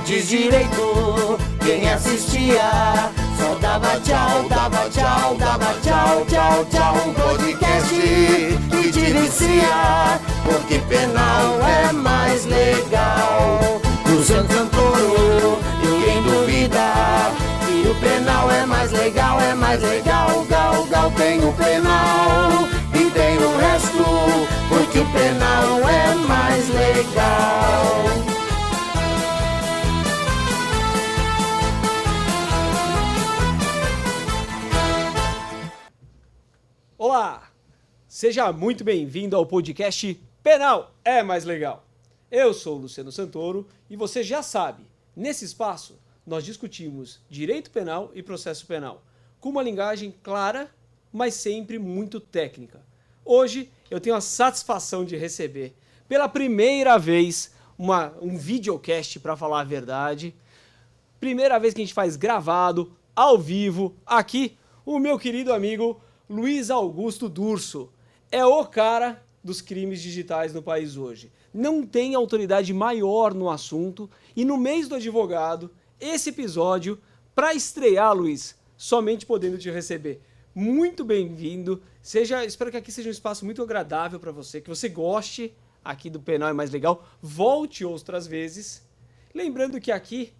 de direito. Quem assistia só dava tchau, dava tchau, dava tchau, tchau, tchau. Um podcast que te vicia, porque penal é mais legal. Luciano Santoro, ninguém duvida que o penal é mais legal, gal, gal. Tem o penal e tem o resto, porque o penal é mais legal. Olá, seja muito bem-vindo ao podcast Penal é Mais Legal. Eu sou o Luciano Santoro e você já sabe, nesse espaço nós discutimos direito penal e processo penal, com uma linguagem clara, mas sempre muito técnica. Hoje eu tenho a satisfação de receber, pela primeira vez, um videocast para falar a verdade. Primeira vez que a gente faz gravado, ao vivo, aqui, o meu querido amigo Luiz Augusto Durso. É o cara dos crimes digitais no país hoje. Não tem autoridade maior no assunto. E no mês do advogado, esse episódio, para estrear, Luiz, somente podendo te receber. Muito bem-vindo. Espero que aqui seja um espaço muito agradável para você, que você goste aqui do Penal é Mais Legal. Volte outras vezes. Lembrando que aqui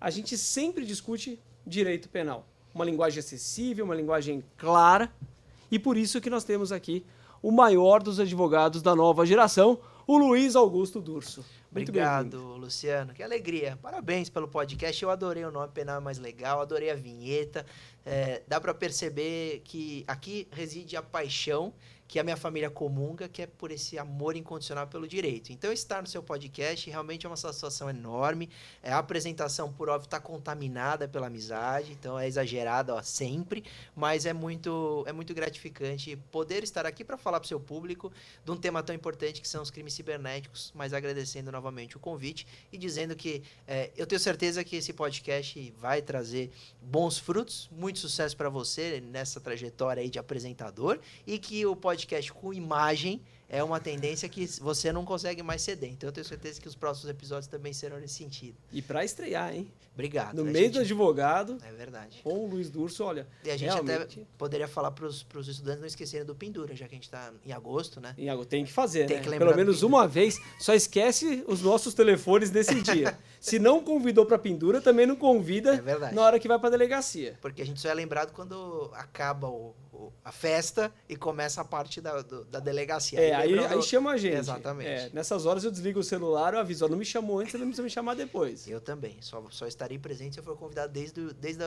a gente sempre discute direito penal. Uma linguagem acessível, uma linguagem clara. E por isso que nós temos aqui o maior dos advogados da nova geração, o Luiz Augusto Durso. Muito Obrigado, Luciano. Que alegria. Parabéns pelo podcast. Eu adorei o nome Penal é Mais Legal, adorei a vinheta. Dá para perceber que aqui reside a paixão que a minha família comunga, que é por esse amor incondicional pelo direito. Então, estar no seu podcast realmente é uma satisfação enorme. A apresentação, por óbvio, está contaminada pela amizade, então é exagerada sempre, mas é muito gratificante poder estar aqui para falar para o seu público de um tema tão importante que são os crimes cibernéticos, mas agradecendo novamente o convite e dizendo que eu tenho certeza que esse podcast vai trazer bons frutos, muito sucesso para você nessa trajetória aí de apresentador e que o podcast com imagem é uma tendência que você não consegue mais ceder. Então eu tenho certeza que os próximos episódios também serão nesse sentido. E para estrear, hein? Obrigado. No mês do advogado. É verdade. Com o Luiz Durso, olha. E a gente realmente até poderia falar para os estudantes não esquecerem do Pendura, já que a gente está em agosto, né? Em agosto tem que fazer, tem né? Que lembrar pelo menos uma vez. Só esquece os nossos telefones nesse dia. Se não convidou para Pendura, também não convida na hora que vai para delegacia. Porque a gente só é lembrado quando acaba a festa e começa a parte da delegacia. Aí chama a gente. Exatamente. Nessas horas eu desligo o celular, eu aviso, não me chamou antes, você não precisa me chamar depois. Eu também, só estarei presente se eu for convidado desde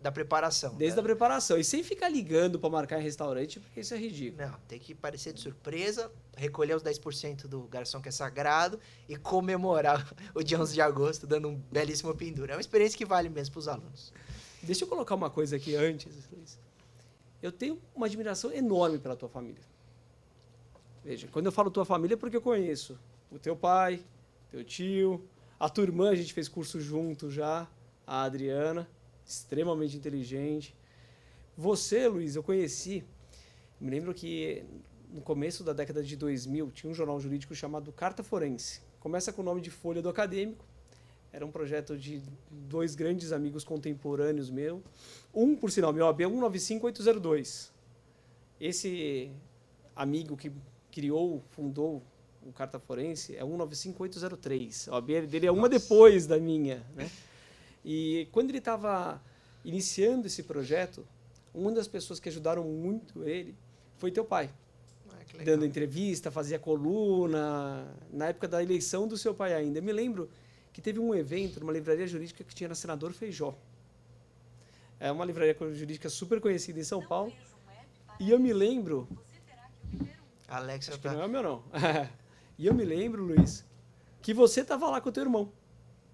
a preparação. Desde a preparação. E sem ficar ligando para marcar em restaurante, porque isso é ridículo. Não, tem que parecer de surpresa, recolher os 10% do garçom que é sagrado e comemorar o dia 11 de agosto dando um belíssimo pendura. É uma experiência que vale mesmo para os alunos. Deixa eu colocar uma coisa aqui antes, Luiz. Eu tenho uma admiração enorme pela tua família. Veja, quando eu falo tua família é porque eu conheço o teu pai, teu tio, a tua irmã, a gente fez curso junto já, a Adriana, extremamente inteligente. Você, Luiz, eu conheci, me lembro que no começo da década de 2000 tinha um jornal jurídico chamado Carta Forense. Começa com o nome de Folha do Acadêmico. Era um projeto de dois grandes amigos contemporâneos meu. Um, por sinal, meu AB é 195802. Esse amigo que fundou o Carta Forense é 195803. A OAB dele é uma depois da minha, né? E quando ele estava iniciando esse projeto, uma das pessoas que ajudaram muito ele foi teu pai. Dando entrevista, fazia coluna, na época da eleição do seu pai ainda. Eu me lembro que teve um evento numa livraria jurídica que tinha na Senador Feijó. É uma livraria jurídica super conhecida em São Paulo. E eu me lembro... Alex, acho que não é o meu, não. E eu me lembro, Luiz, que você estava lá com o teu irmão.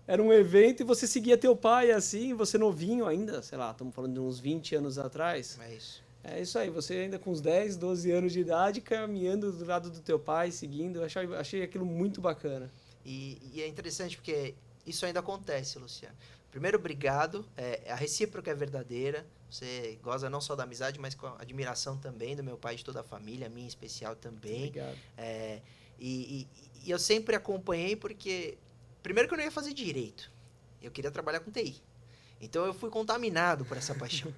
Era um evento e você seguia teu pai assim, você novinho ainda, sei lá, estamos falando de uns 20 anos atrás. É isso. É isso aí, você ainda com uns 10, 12 anos de idade, caminhando do lado do teu pai, seguindo. Eu achei aquilo muito bacana. E é interessante porque isso ainda acontece, Luciano. Primeiro, obrigado. A recíproca é verdadeira. Você goza não só da amizade, mas com a admiração também do meu pai e de toda a família, a minha em especial também. Obrigado. E eu sempre acompanhei porque... Primeiro que eu não ia fazer direito. Eu queria trabalhar com TI. Então eu fui contaminado por essa paixão.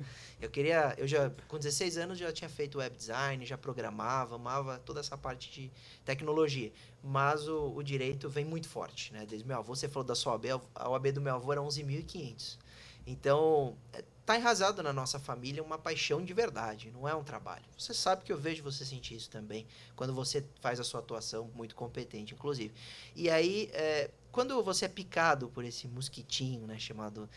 Com 16 anos já tinha feito web design, já programava, amava toda essa parte de tecnologia. Mas o direito vem muito forte, né? Desde meu avô, você falou da sua OAB, a OAB do meu avô era 11.500. Então, tá enraizado na nossa família uma paixão de verdade, não é um trabalho. Você sabe que eu vejo você sentir isso também, quando você faz a sua atuação muito competente, inclusive. E aí, quando você é picado por esse mosquitinho, né, chamado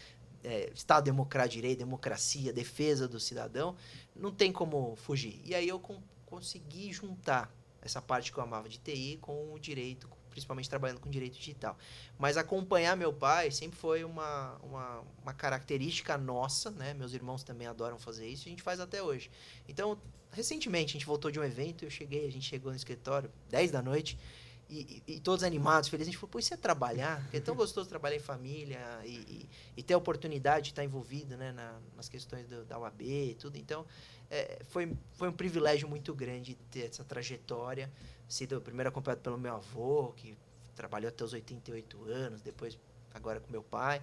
Estado Democrático, Direito, Democracia, Defesa do Cidadão, não tem como fugir. E aí eu consegui juntar essa parte que eu amava de TI com o direito, principalmente trabalhando com direito digital. Mas acompanhar meu pai sempre foi uma característica nossa, né? Meus irmãos também adoram fazer isso e a gente faz até hoje. Então, recentemente a gente voltou de um evento, a gente chegou no escritório, 10 da noite, e todos animados, felizes. A gente falou, pô, isso é trabalhar? Porque é tão gostoso trabalhar em família e ter a oportunidade de estar envolvido, né, nas questões da UAB e tudo. Então, foi um privilégio muito grande ter essa trajetória. Sido primeiro acompanhado pelo meu avô, que trabalhou até os 88 anos, depois agora com meu pai.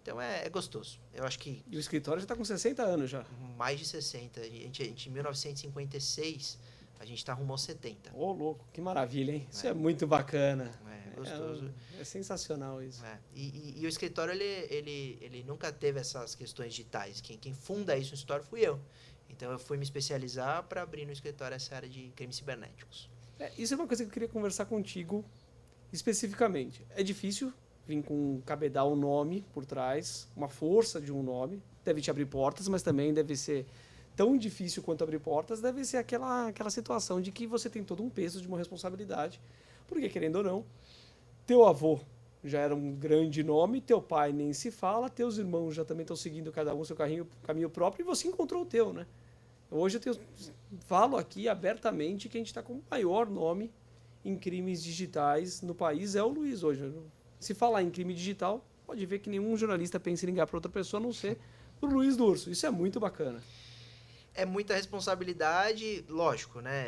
Então, é gostoso. Eu acho que... E o escritório já está com 60 anos já. Mais de 60. Em 1956... A gente tá rumo aos 70. Ô, louco, que maravilha, hein? Isso é muito bacana. É gostoso. É sensacional isso. E o escritório, ele nunca teve essas questões digitais. Quem funda isso no escritório fui eu. Então, eu fui me especializar para abrir no escritório essa área de crimes cibernéticos. Isso é uma coisa que eu queria conversar contigo especificamente. É difícil vir com um cabedal, um nome por trás, uma força de um nome. Deve te abrir portas, mas também deve ser... tão difícil quanto abrir portas, deve ser aquela situação de que você tem todo um peso de uma responsabilidade, porque, querendo ou não, teu avô já era um grande nome, teu pai nem se fala, teus irmãos já também estão seguindo cada um seu caminho próprio, e você encontrou o teu, né? Hoje falo aqui abertamente que a gente está com o maior nome em crimes digitais no país, é o Luiz hoje. Se falar em crime digital, pode ver que nenhum jornalista pensa em ligar para outra pessoa, a não ser o Luiz Durso. Isso é muito bacana. É muita responsabilidade, lógico, né?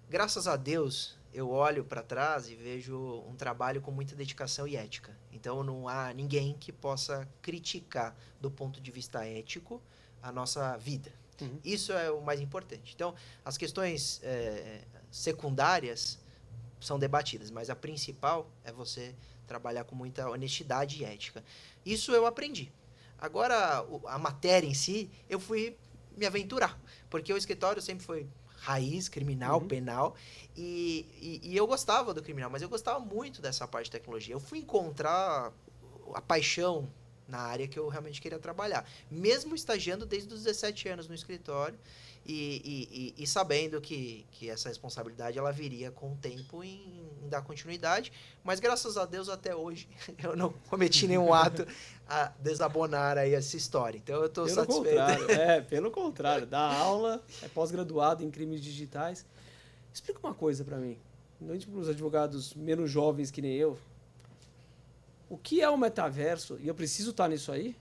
Graças a Deus, eu olho para trás e vejo um trabalho com muita dedicação e ética. Então, não há ninguém que possa criticar, do ponto de vista ético, a nossa vida. Uhum. Isso é o mais importante. Então, as questões secundárias são debatidas, mas a principal é você trabalhar com muita honestidade e ética. Isso eu aprendi. Agora, a matéria em si, eu fui me aventurar, porque o escritório sempre foi raiz, criminal, penal, e eu gostava do criminal, mas eu gostava muito dessa parte de tecnologia. Eu fui encontrar a paixão na área que eu realmente queria trabalhar, mesmo estagiando desde os 17 anos no escritório e sabendo que essa responsabilidade ela viria com o tempo em dar continuidade, mas graças a Deus até hoje eu não cometi nenhum ato a desabonar aí essa história, então eu estou satisfeito. Pelo contrário, dá aula, é pós-graduado em crimes digitais. Explica uma coisa para mim, principalmente para os advogados menos jovens que nem eu, o que é o metaverso? E eu preciso estar nisso aí?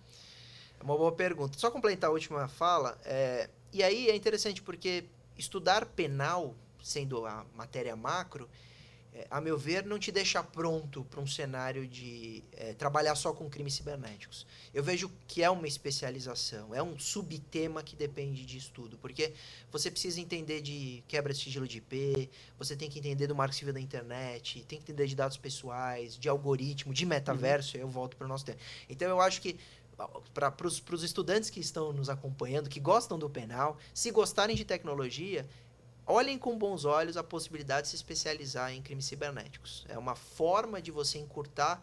É uma boa pergunta. Só complementar a última fala, e aí é interessante porque estudar penal, sendo a matéria macro, a meu ver, não te deixa pronto para um cenário de trabalhar só com crimes cibernéticos. Eu vejo que é uma especialização, é um subtema que depende de estudo, porque você precisa entender de quebra de sigilo de IP, você tem que entender do marco civil da internet, tem que entender de dados pessoais, de algoritmo, de metaverso, eu volto para o nosso tema. Então, eu acho que para os estudantes que estão nos acompanhando, que gostam do penal, se gostarem de tecnologia, olhem com bons olhos a possibilidade de se especializar em crimes cibernéticos. É uma forma de você encurtar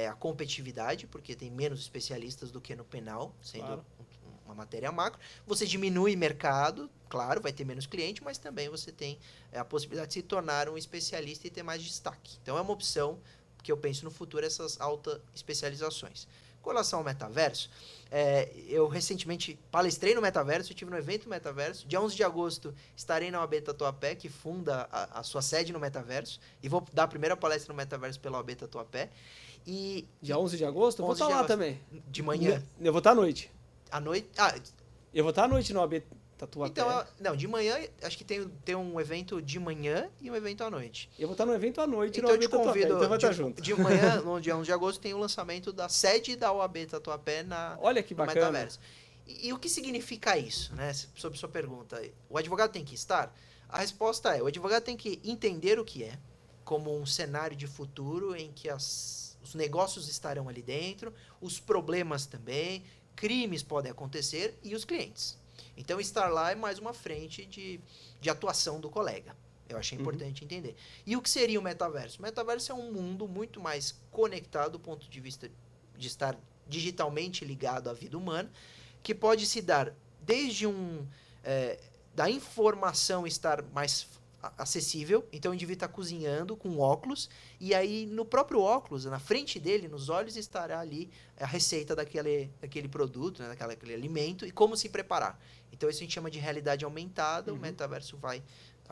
a competitividade, porque tem menos especialistas do que no penal, sendo uma matéria macro. Você diminui mercado, claro, vai ter menos cliente, mas também você tem a possibilidade de se tornar um especialista e ter mais destaque. Então, é uma opção que eu penso no futuro, essas altas especializações. Com relação ao metaverso, eu recentemente palestrei no metaverso, eu estive no evento metaverso. Dia 11 de agosto estarei na OAB Tatuapé, que funda a sua sede no metaverso, e vou dar a primeira palestra no metaverso pela OAB Tatuapé. Dia 11 de agosto? Eu vou estar lá também. De manhã. Eu vou estar à noite. À noite? Eu vou estar à noite na OAB Tatuapé. Então, não, de manhã, acho que tem um evento de manhã e um evento à noite. Eu vou estar no evento à noite Então no eu te OAB Tatuapé, convido, então vai estar junto. de manhã, no dia 11 de agosto, tem o lançamento da sede da OAB Tatuapé Olha que no bacana. metaverso. E o que significa isso, né? Sobre sua pergunta. O advogado tem que estar? A resposta é, o advogado tem que entender o que é, como um cenário de futuro em que os negócios estarão ali dentro, os problemas também, crimes podem acontecer e os clientes. Então, estar lá é mais uma frente de atuação do colega. Eu achei importante entender. E o que seria o metaverso? O metaverso é um mundo muito mais conectado do ponto de vista de estar digitalmente ligado à vida humana, que pode se dar desde da informação estar mais acessível. Então, o indivíduo está cozinhando com óculos, e aí no próprio óculos, na frente dele, nos olhos, estará ali a receita daquele produto, né, daquele alimento, e como se preparar. Então, isso a gente chama de realidade aumentada. O metaverso vai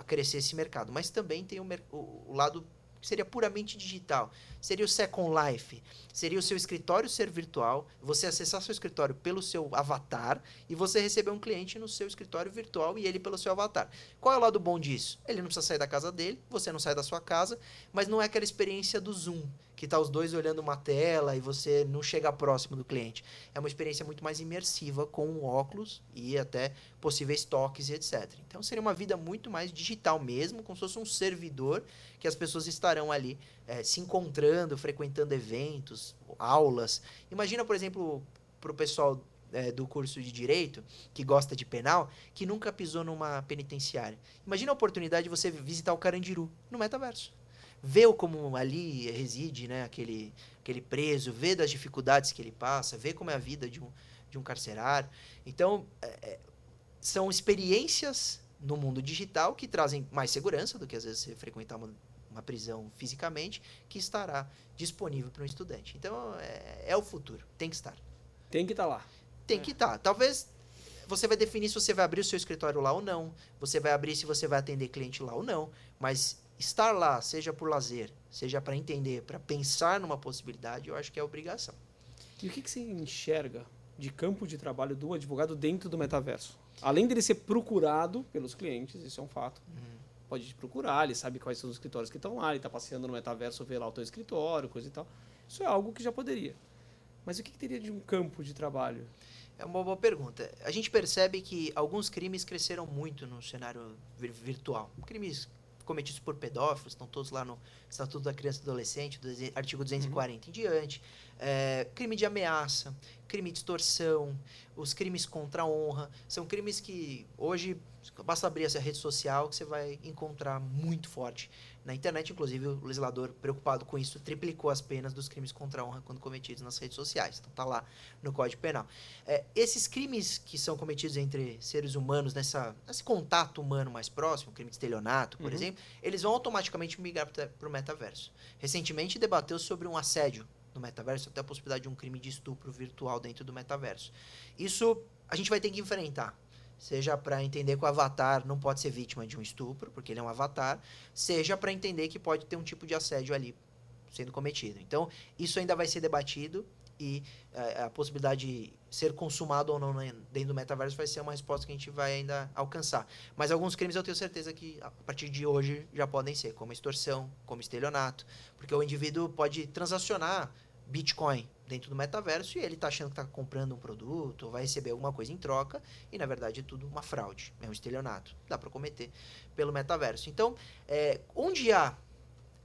crescer esse mercado. Mas também tem o lado que seria puramente digital. Seria o Second Life. Seria o seu escritório ser virtual, você acessar seu escritório pelo seu avatar e você receber um cliente no seu escritório virtual e ele pelo seu avatar. Qual é o lado bom disso? Ele não precisa sair da casa dele, você não sai da sua casa, mas não é aquela experiência do Zoom, que tá os dois olhando uma tela e você não chega próximo do cliente. É uma experiência muito mais imersiva com um óculos e até possíveis toques e etc. Então seria uma vida muito mais digital mesmo, como se fosse um servidor que as pessoas estarão ali se encontrando, frequentando eventos, aulas. Imagina, por exemplo, para o pessoal do curso de Direito, que gosta de penal, que nunca pisou numa penitenciária. Imagina a oportunidade de você visitar o Carandiru no metaverso. Ver como ali reside, né, aquele preso, ver das dificuldades que ele passa, ver como é a vida de um carcerário. Então, são experiências no mundo digital que trazem mais segurança do que às vezes você frequentar uma prisão fisicamente, que estará disponível para um estudante. Então, é o futuro. Tem que estar. Tem que estar lá. Tem que estar. Talvez você vai definir se você vai abrir o seu escritório lá ou não. Você vai abrir se você vai atender cliente lá ou não. Mas estar lá, seja por lazer, seja para entender, para pensar numa possibilidade, eu acho que é obrigação. E o que você enxerga de campo de trabalho do advogado dentro do metaverso? Além dele ser procurado pelos clientes, isso é um fato. Pode te procurar, ele sabe quais são os escritórios que estão lá, ele está passeando no metaverso, vê lá o teu escritório, coisa e tal. Isso é algo que já poderia. Mas o que teria de um campo de trabalho? É uma boa pergunta. A gente percebe que alguns crimes cresceram muito no cenário virtual. Crimes cometidos por pedófilos, estão todos lá no Estatuto da Criança e do Adolescente, do artigo 240 em diante. Crime de ameaça, crime de extorsão, os crimes contra a honra. São crimes que hoje, basta abrir essa rede social que você vai encontrar muito forte na internet. Inclusive, o legislador, preocupado com isso, triplicou as penas dos crimes contra a honra quando cometidos nas redes sociais. Então, está lá no Código Penal. Esses crimes que são cometidos entre seres humanos, nesse contato humano mais próximo, crime de estelionato, por exemplo, eles vão automaticamente migrar para o metaverso. Recentemente, debateu sobre um assédio no metaverso, até a possibilidade de um crime de estupro virtual dentro do metaverso. Isso a gente vai ter que enfrentar. Seja para entender que o avatar não pode ser vítima de um estupro, porque ele é um avatar, seja para entender que pode ter um tipo de assédio ali sendo cometido. Então, isso ainda vai ser debatido e a possibilidade de ser consumado ou não dentro do metaverso vai ser uma resposta que a gente vai ainda alcançar. Mas alguns crimes eu tenho certeza que a partir de hoje já podem ser, como extorsão, como estelionato, porque o indivíduo pode transacionar Bitcoin dentro do metaverso e ele está achando que está comprando um produto ou vai receber alguma coisa em troca e, na verdade, é tudo uma fraude, é um estelionato. Dá para cometer pelo metaverso. Então, onde há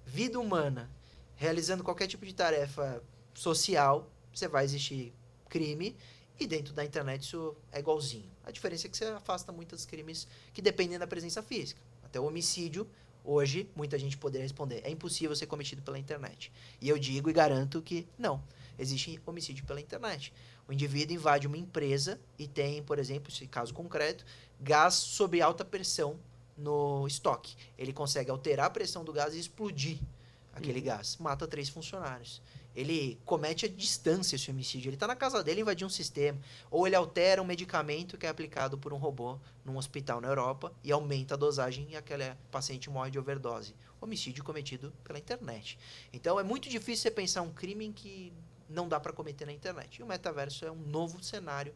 vida humana realizando qualquer tipo de tarefa social, você vai existir crime e dentro da internet isso é igualzinho. A diferença é que você afasta muitos crimes que dependem da presença física. Até o homicídio, hoje, muita gente poderia responder, é impossível ser cometido pela internet. E eu digo e garanto que não. Existe homicídio pela internet. O indivíduo invade uma empresa e tem, por exemplo, esse caso concreto, gás sob alta pressão no estoque. Ele consegue alterar a pressão do gás e explodir aquele gás. Mata 3 funcionários. Ele comete a distância esse homicídio. Ele está na casa dele, invadiu um sistema. Ou ele altera um medicamento que é aplicado por um robô num hospital na Europa e aumenta a dosagem e aquele paciente morre de overdose. Homicídio cometido pela internet. Então, é muito difícil você pensar um crime em que não dá para cometer na internet. E o metaverso é um novo cenário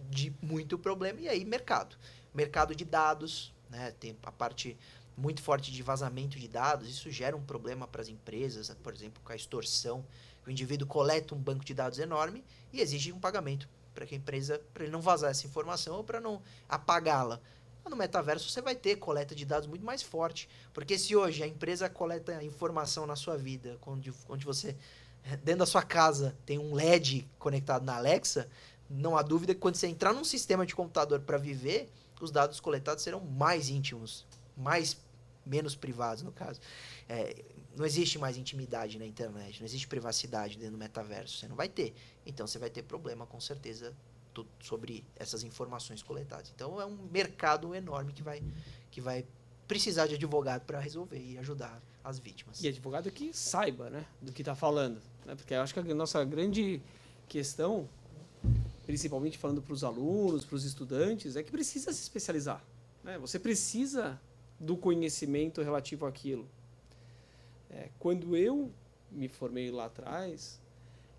de muito problema. E aí, mercado. mercado de dados, né? Tem a parte muito forte de vazamento de dados, isso gera um problema para as empresas, por exemplo, com a extorsão. O indivíduo coleta um banco de dados enorme e exige um pagamento para que a empresa, para ele não vazar essa informação ou para não apagá-la. No metaverso você vai ter coleta de dados muito mais forte, porque se hoje a empresa coleta informação na sua vida, onde você, dentro da sua casa, tem um LED conectado na Alexa, não há dúvida que quando você entrar num sistema de computador para viver, os dados coletados serão mais íntimos, menos privados, no caso. Não existe mais intimidade na internet, não existe privacidade dentro do metaverso, você não vai ter. Então você vai ter problema, com certeza, sobre essas informações coletadas. Então é um mercado enorme que vai precisar de advogado para resolver e ajudar as vítimas. E advogado que saiba, né, do que está falando. Né? Porque eu acho que a nossa grande questão, principalmente falando para os alunos, para os estudantes, é que precisa se especializar. Né? Você precisa do conhecimento relativo àquilo. Quando eu me formei lá atrás,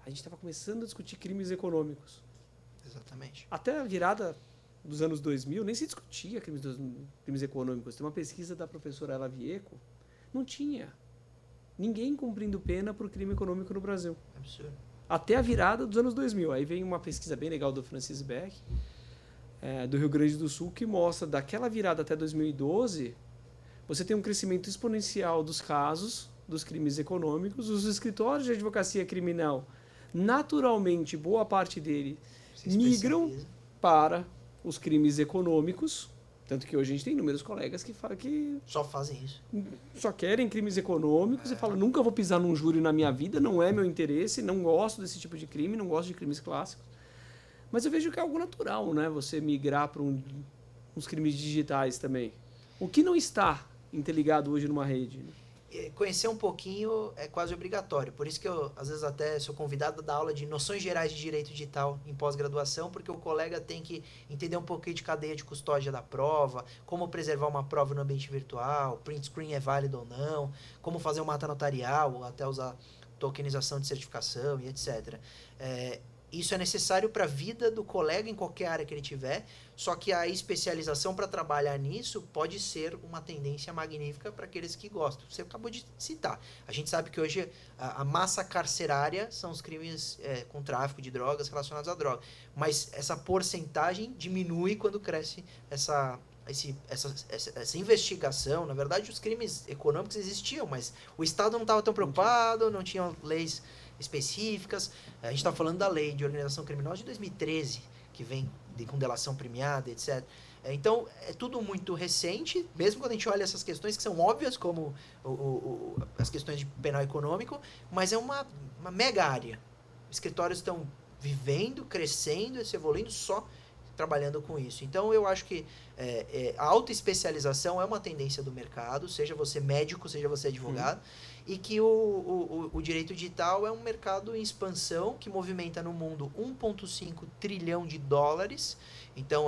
a gente estava começando a discutir crimes econômicos. Exatamente. Até a virada dos anos 2000, nem se discutia crimes econômicos. Tem uma pesquisa da professora Ela Vieco, não tinha ninguém cumprindo pena por crime econômico no Brasil. Absurdo. Até a virada dos anos 2000. Aí vem uma pesquisa bem legal do Francis Beck, do Rio Grande do Sul, que mostra daquela virada até 2012, você tem um crescimento exponencial dos casos, dos crimes econômicos. Os escritórios de advocacia criminal, naturalmente, boa parte dele migram para os crimes econômicos, tanto que hoje a gente tem inúmeros colegas que falam que só fazem isso, só querem crimes econômicos e falam, nunca vou pisar num júri na minha vida, não é meu interesse, não gosto desse tipo de crime, não gosto de crimes clássicos. Mas eu vejo que é algo natural, né? Você migrar para uns crimes digitais também. O que não está interligado hoje numa rede? Conhecer um pouquinho é quase obrigatório. Por isso que eu, às vezes, até sou convidado a dar aula de noções gerais de direito digital em pós-graduação, porque o colega tem que entender um pouquinho de cadeia de custódia da prova, como preservar uma prova no ambiente virtual, print screen é válido ou não, como fazer uma ata notarial, ou até usar tokenização de certificação e etc. Isso é necessário para a vida do colega em qualquer área que ele tiver, só que a especialização para trabalhar nisso pode ser uma tendência magnífica para aqueles que gostam. Você acabou de citar. A gente sabe que hoje a massa carcerária são os crimes com tráfico de drogas relacionados à droga, mas essa porcentagem diminui quando cresce essa investigação. Na verdade, os crimes econômicos existiam, mas o Estado não estava tão preocupado, não tinha leis específicas. A gente está falando da lei de organização criminosa de 2013, que vem com delação premiada, etc. Então, é tudo muito recente, mesmo quando a gente olha essas questões que são óbvias, como as questões de penal econômico, mas é uma mega área. Escritórios estão vivendo, crescendo, se evoluindo só trabalhando com isso. Então, eu acho que a autoespecialização é uma tendência do mercado, seja você médico, seja você advogado, e que o direito digital é um mercado em expansão que movimenta no mundo 1,5 trilhão de dólares. Então,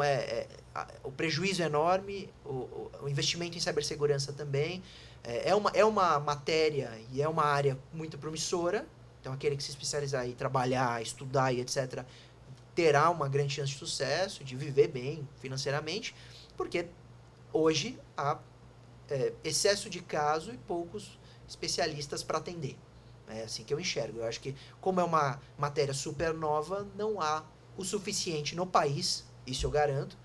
o prejuízo é enorme, o investimento em cibersegurança também. É uma matéria e é uma área muito promissora. Então, aquele que se especializar e trabalhar, estudar e etc., terá uma grande chance de sucesso, de viver bem financeiramente, porque hoje há excesso de caso e poucos especialistas para atender. É assim que eu enxergo. Eu acho que, como é uma matéria super nova, não há o suficiente no país, isso eu garanto.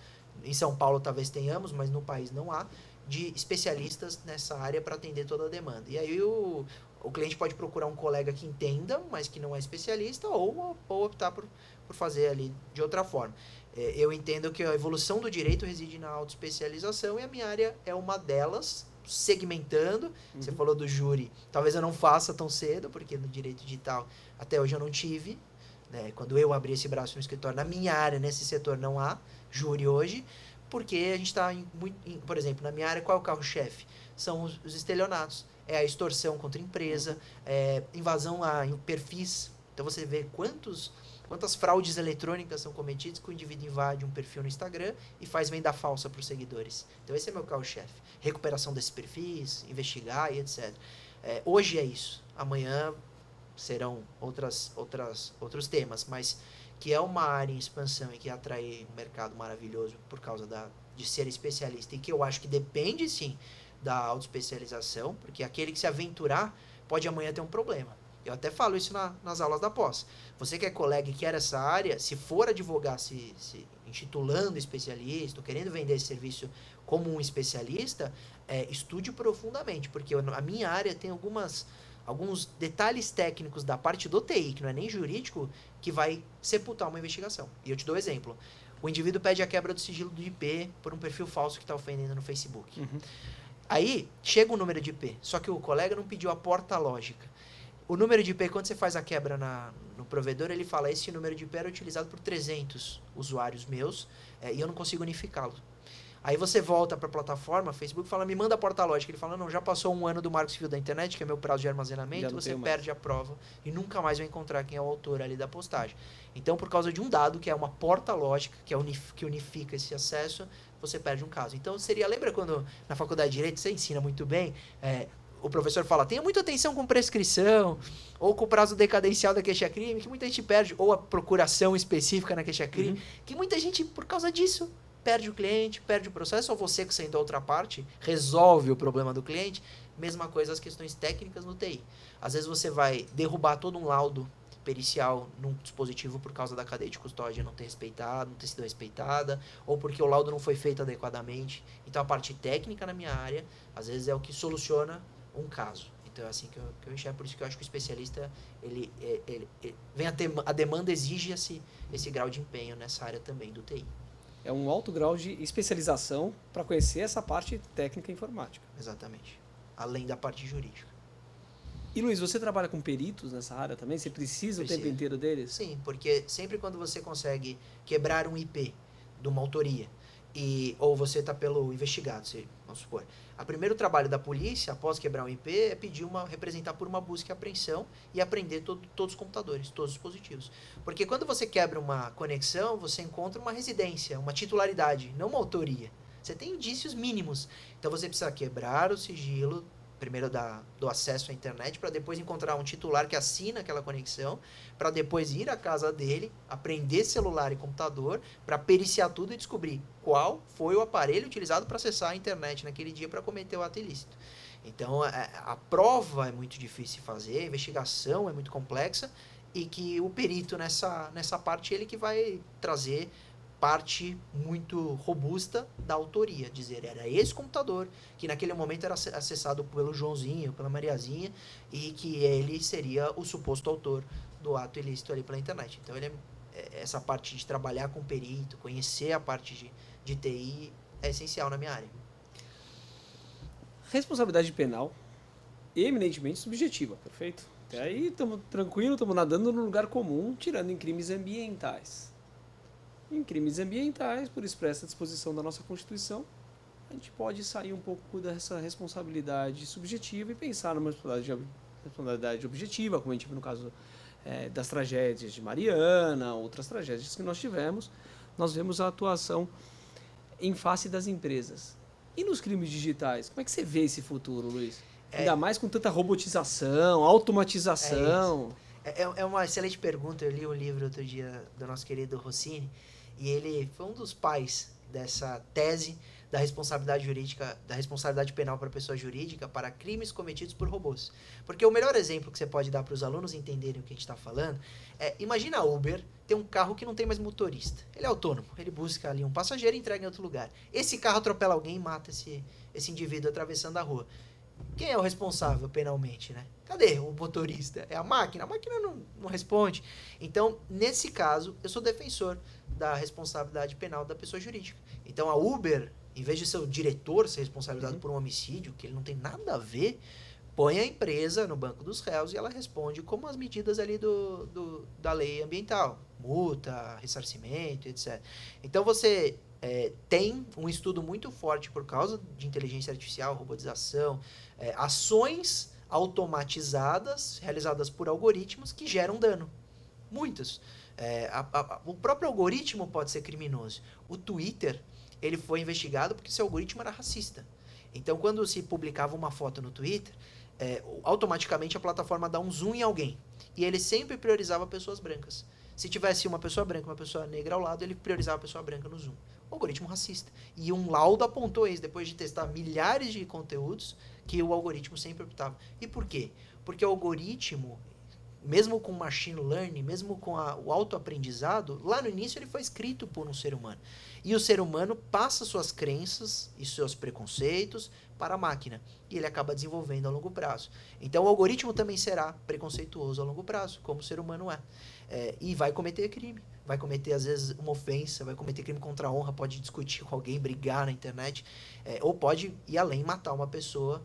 Em São Paulo talvez tenhamos, mas no país não há, de especialistas nessa área para atender toda a demanda. E aí o cliente pode procurar um colega que entenda, mas que não é especialista, ou optar por fazer ali de outra forma. Eu entendo que a evolução do direito reside na autoespecialização e a minha área é uma delas, segmentando. Você falou do júri, talvez eu não faça tão cedo, porque no direito digital até hoje eu não tive, né? Quando eu abri esse braço no escritório, na minha área, nesse setor, não há júri hoje, porque a gente está por exemplo, na minha área, qual é o carro-chefe? São os estelionatos, é a extorsão contra a empresa, invasão a perfis. Então você vê quantas fraudes eletrônicas são cometidas que o indivíduo invade um perfil no Instagram e faz venda falsa para os seguidores. Então esse é meu carro-chefe. Recuperação desses perfis, investigar e etc. Hoje é isso. Amanhã serão outros temas, mas que é uma área em expansão e que atrai um mercado maravilhoso por causa de ser especialista e que eu acho que depende sim da autoespecialização, porque aquele que se aventurar pode amanhã ter um problema. Eu até falo isso nas aulas da pós. Você que é colega e quer essa área, se for advogar se intitulando especialista, ou querendo vender esse serviço como um especialista, estude profundamente, porque a minha área tem alguns detalhes técnicos da parte do TI, que não é nem jurídico, que vai sepultar uma investigação. E eu te dou um exemplo. O indivíduo pede a quebra do sigilo do IP por um perfil falso que está ofendendo no Facebook. Uhum. Aí, chega um número de IP, só que o colega não pediu a porta lógica. O número de IP, quando você faz a quebra no provedor, ele fala, esse número de IP era utilizado por 300 usuários meus, e eu não consigo unificá-lo. Aí você volta para a plataforma, Facebook fala, me manda a porta lógica. Ele fala, não, já passou um ano do marco civil da internet, que é meu prazo de armazenamento, você perde a prova e nunca mais vai encontrar quem é o autor ali da postagem. Então, por causa de um dado, que é uma porta lógica, que unifica esse acesso, você perde um caso. Então, lembra quando na faculdade de Direito você ensina muito bem, o professor fala, tenha muita atenção com prescrição, ou com o prazo decadencial da queixa-crime, que muita gente perde, ou a procuração específica na queixa-crime, que muita gente, por causa disso, perde o cliente, perde o processo, ou você que sendo a outra parte, resolve o problema do cliente. Mesma coisa as questões técnicas no TI. Às vezes você vai derrubar todo um laudo pericial num dispositivo por causa da cadeia de custódia não ter sido respeitada, ou porque o laudo não foi feito adequadamente. Então a parte técnica na minha área, às vezes é o que soluciona um caso. Então é assim que eu enxergo, por isso que eu acho que o especialista, a demanda exige esse grau de empenho nessa área também do TI. É um alto grau de especialização para conhecer essa parte técnica informática. Exatamente. Além da parte jurídica. E Luiz, você trabalha com peritos nessa área também? Você precisa o tempo inteiro deles? Sim, porque sempre quando você consegue quebrar um IP de uma autoria, ou você está pelo investigado, vamos supor, o primeiro trabalho da polícia, após quebrar um IP, é representar por uma busca e apreensão e apreender todos os computadores, todos os dispositivos. Porque quando você quebra uma conexão, você encontra uma residência, uma titularidade, não uma autoria. Você tem indícios mínimos. Então você precisa quebrar o sigilo, primeiro do acesso à internet, para depois encontrar um titular que assina aquela conexão, para depois ir à casa dele, apreender celular e computador, para periciar tudo e descobrir qual foi o aparelho utilizado para acessar a internet naquele dia para cometer o ato ilícito. Então, a prova é muito difícil de fazer, a investigação é muito complexa, e que o perito nessa parte, ele que vai trazer parte muito robusta da autoria, dizer, era esse computador que naquele momento era acessado pelo Joãozinho, pela Mariazinha, e que ele seria o suposto autor do ato ilícito ali pela internet. Então, essa parte de trabalhar com perito, conhecer a parte de TI, é essencial na minha área. Responsabilidade penal, eminentemente subjetiva, perfeito? Até aí estamos tranquilos, estamos nadando no lugar comum, tirando em crimes ambientais. Em crimes ambientais, por expressa disposição da nossa Constituição, a gente pode sair um pouco dessa responsabilidade subjetiva e pensar numa responsabilidade objetiva, como a gente viu no caso das tragédias de Mariana, outras tragédias que nós tivemos. Nós vemos a atuação em face das empresas. E nos crimes digitais, como é que você vê esse futuro, Luiz? Ainda mais com tanta robotização, automatização. É uma excelente pergunta. Eu li um livro outro dia do nosso querido Rossini, e ele foi um dos pais dessa tese da responsabilidade jurídica, da responsabilidade penal para a pessoa jurídica para crimes cometidos por robôs. Porque o melhor exemplo que você pode dar para os alunos entenderem o que a gente está falando imagina a Uber ter um carro que não tem mais motorista. Ele é autônomo, ele busca ali um passageiro e entrega em outro lugar. Esse carro atropela alguém e mata esse indivíduo atravessando a rua. Quem é o responsável penalmente, né? Cadê o motorista? É a máquina não responde. Então, nesse caso, eu sou defensor da responsabilidade penal da pessoa jurídica. Então, a Uber, em vez de ser o diretor ser responsabilizado por um homicídio, que ele não tem nada a ver, põe a empresa no banco dos réus e ela responde como as medidas ali da lei ambiental. Multa, ressarcimento, etc. Então, você tem um estudo muito forte por causa de inteligência artificial, robotização, ações automatizadas, realizadas por algoritmos que geram dano. Muitos. O próprio algoritmo pode ser criminoso. O Twitter, ele foi investigado porque seu algoritmo era racista. Então, quando se publicava uma foto no Twitter, automaticamente a plataforma dá um zoom em alguém. E ele sempre priorizava pessoas brancas. Se tivesse uma pessoa branca e uma pessoa negra ao lado, ele priorizava a pessoa branca no zoom. algoritmo racista. E um laudo apontou isso, depois de testar milhares de conteúdos, que o algoritmo sempre optava. E por quê? Porque o algoritmo, mesmo com machine learning, mesmo com o autoaprendizado, lá no início ele foi escrito por um ser humano. E o ser humano passa suas crenças e seus preconceitos para a máquina. E ele acaba desenvolvendo a longo prazo. Então o algoritmo também será preconceituoso a longo prazo, como o ser humano é. E vai cometer crime. Vai cometer, às vezes, uma ofensa, vai cometer crime contra a honra, pode discutir com alguém, brigar na internet, ou pode ir além, matar uma pessoa.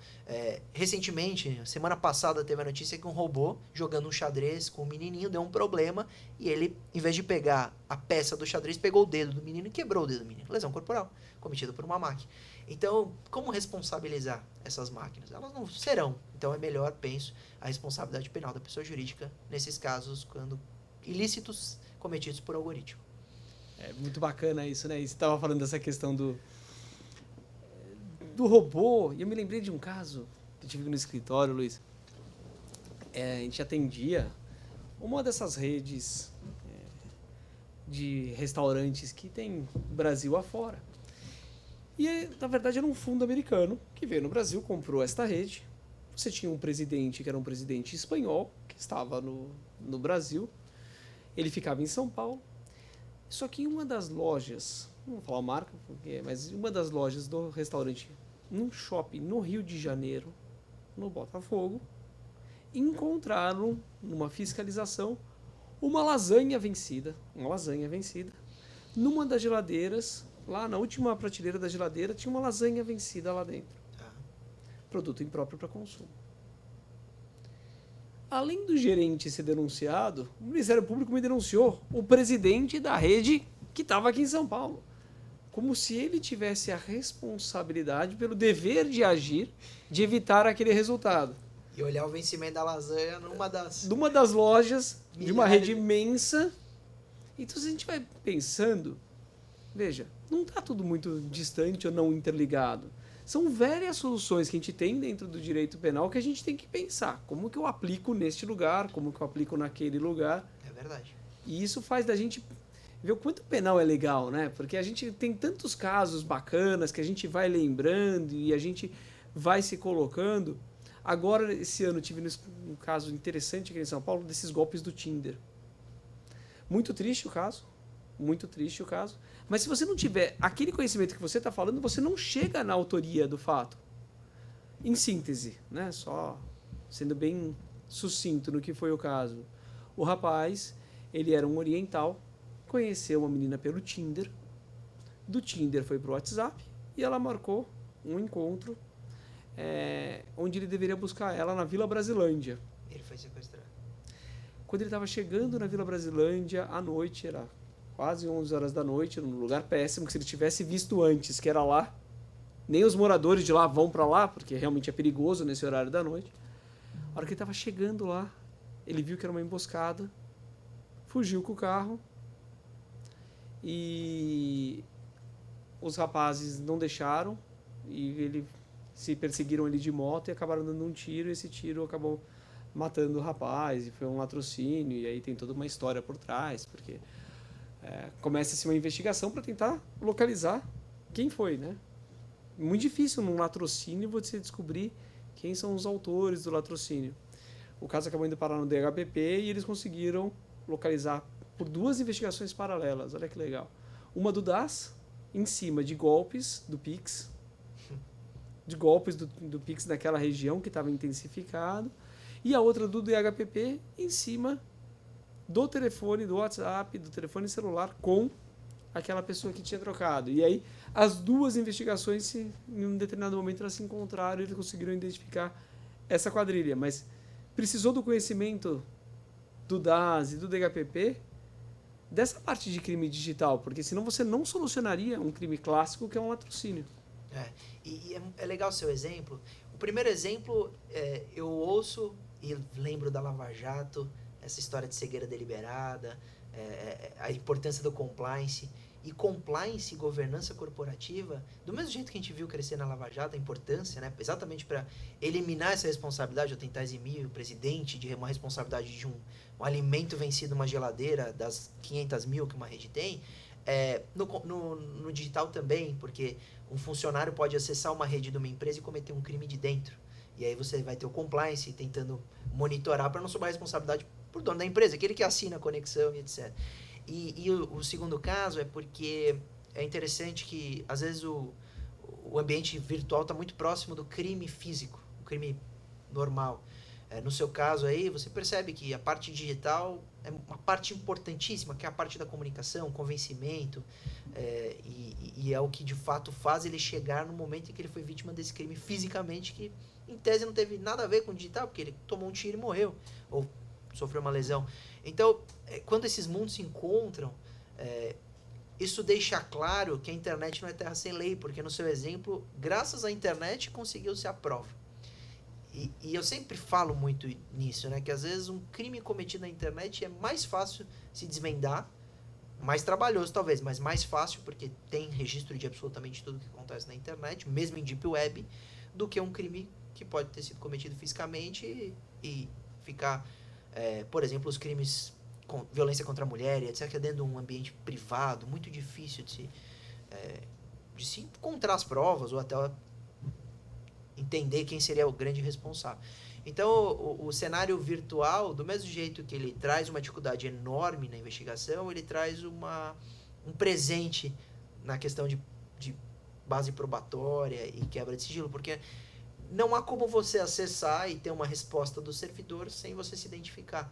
Recentemente, semana passada, teve a notícia que um robô, jogando um xadrez com um menininho, deu um problema, e ele, em vez de pegar a peça do xadrez, pegou o dedo do menino e quebrou o dedo do menino. Lesão corporal, cometida por uma máquina. Então, como responsabilizar essas máquinas? Elas não serão. Então, é melhor, penso, a responsabilidade penal da pessoa jurídica, nesses casos, quando ilícitos cometidos por algoritmo. É muito bacana isso, né? E você estava falando dessa questão do robô, e eu me lembrei de um caso que eu tive no escritório, Luiz. A gente atendia uma dessas redes de restaurantes que tem Brasil afora. E, na verdade, era um fundo americano que veio no Brasil, comprou esta rede. Você tinha um presidente que era um presidente espanhol, que estava no Brasil. Ele ficava em São Paulo. Só que em uma das lojas, não vou falar a marca, mas uma das lojas do restaurante, num shopping no Rio de Janeiro, no Botafogo, encontraram, numa fiscalização, uma lasanha vencida. Numa das geladeiras, lá na última prateleira da geladeira, tinha uma lasanha vencida lá dentro. Produto impróprio para consumo. Além do gerente ser denunciado, o Ministério Público me denunciou o presidente da rede que estava aqui em São Paulo. Como se ele tivesse a responsabilidade pelo dever de agir, de evitar aquele resultado. E olhar o vencimento da lasanha numa das lojas de uma rede imensa. Então, se a gente vai pensando, veja, não está tudo muito distante ou não interligado. São várias soluções que a gente tem dentro do direito penal que a gente tem que pensar. Como que eu aplico neste lugar? Como que eu aplico naquele lugar? É verdade. E isso faz da gente ver o quanto o penal é legal, né? Porque a gente tem tantos casos bacanas que a gente vai lembrando e a gente vai se colocando. Agora, esse ano, tive um caso interessante aqui em São Paulo, desses golpes do Tinder. Muito triste o caso. Mas se você não tiver aquele conhecimento que você está falando, você não chega na autoria do fato. Em síntese, né? Só sendo bem sucinto no que foi o caso. O rapaz, ele era um oriental, conheceu uma menina pelo Tinder, do Tinder foi para o WhatsApp e ela marcou um encontro onde ele deveria buscar ela na Vila Brasilândia. Ele foi sequestrado. Quando ele estava chegando na Vila Brasilândia, à noite, era quase 11 horas da noite, num lugar péssimo, que se ele tivesse visto antes, que era lá, nem os moradores de lá vão para lá, porque realmente é perigoso nesse horário da noite. A hora que ele estava chegando lá, ele viu que era uma emboscada, fugiu com o carro e os rapazes não deixaram e se perseguiram ele de moto e acabaram dando um tiro, e esse tiro acabou matando o rapaz, e foi um latrocínio, e aí tem toda uma história por trás, porque começa-se uma investigação para tentar localizar quem foi, né? Muito difícil num latrocínio você descobrir quem são os autores do latrocínio. O caso acabou indo parar no DHPP e eles conseguiram localizar por 2 investigações paralelas. Olha que legal. Uma do DAS, em cima de golpes do Pix, do Pix naquela região que estava intensificado, e a outra do DHPP em cima do telefone, do WhatsApp, do telefone celular com aquela pessoa que tinha trocado. E aí, as 2 investigações, em um determinado momento, elas se encontraram e eles conseguiram identificar essa quadrilha. Mas precisou do conhecimento do DAS e do DHPP dessa parte de crime digital, porque senão você não solucionaria um crime clássico que é um latrocínio. E é legal o seu exemplo. O primeiro exemplo, eu ouço e lembro da Lava Jato, essa história de cegueira deliberada, a importância do compliance. E compliance e governança corporativa, do mesmo jeito que a gente viu crescer na Lava Jato, a importância, né, exatamente para eliminar essa responsabilidade, ou tentar eximir o presidente de uma responsabilidade de um alimento vencido numa geladeira das 500 mil que uma rede tem, No digital também, porque um funcionário pode acessar uma rede de uma empresa e cometer um crime de dentro. E aí você vai ter o compliance tentando monitorar para não sobrar responsabilidade por dono da empresa, aquele que assina a conexão e etc. E o segundo caso é porque é interessante que, às vezes, o ambiente virtual está muito próximo do crime físico, o crime normal. No seu caso aí, você percebe que a parte digital é uma parte importantíssima, que é a parte da comunicação, convencimento, e é o que de fato faz ele chegar no momento em que ele foi vítima desse crime fisicamente, que em tese não teve nada a ver com o digital, porque ele tomou um tiro e morreu, ou sofreu uma lesão. Então, quando esses mundos se encontram, isso deixa claro que a internet não é terra sem lei, porque no seu exemplo, graças à internet, conseguiu-se a prova. E eu sempre falo muito nisso, né? Que às vezes um crime cometido na internet é mais fácil se desvendar, mais trabalhoso talvez, mas mais fácil, porque tem registro de absolutamente tudo que acontece na internet, mesmo em Deep Web, do que um crime que pode ter sido cometido fisicamente e ficar, por exemplo, os crimes com violência contra a mulher, etc., que é dentro de um ambiente privado, muito difícil de se encontrar as provas ou até entender quem seria o grande responsável. Então, o cenário virtual, do mesmo jeito que ele traz uma dificuldade enorme na investigação, ele traz um presente na questão de base probatória e quebra de sigilo, porque não há como você acessar e ter uma resposta do servidor sem você se identificar.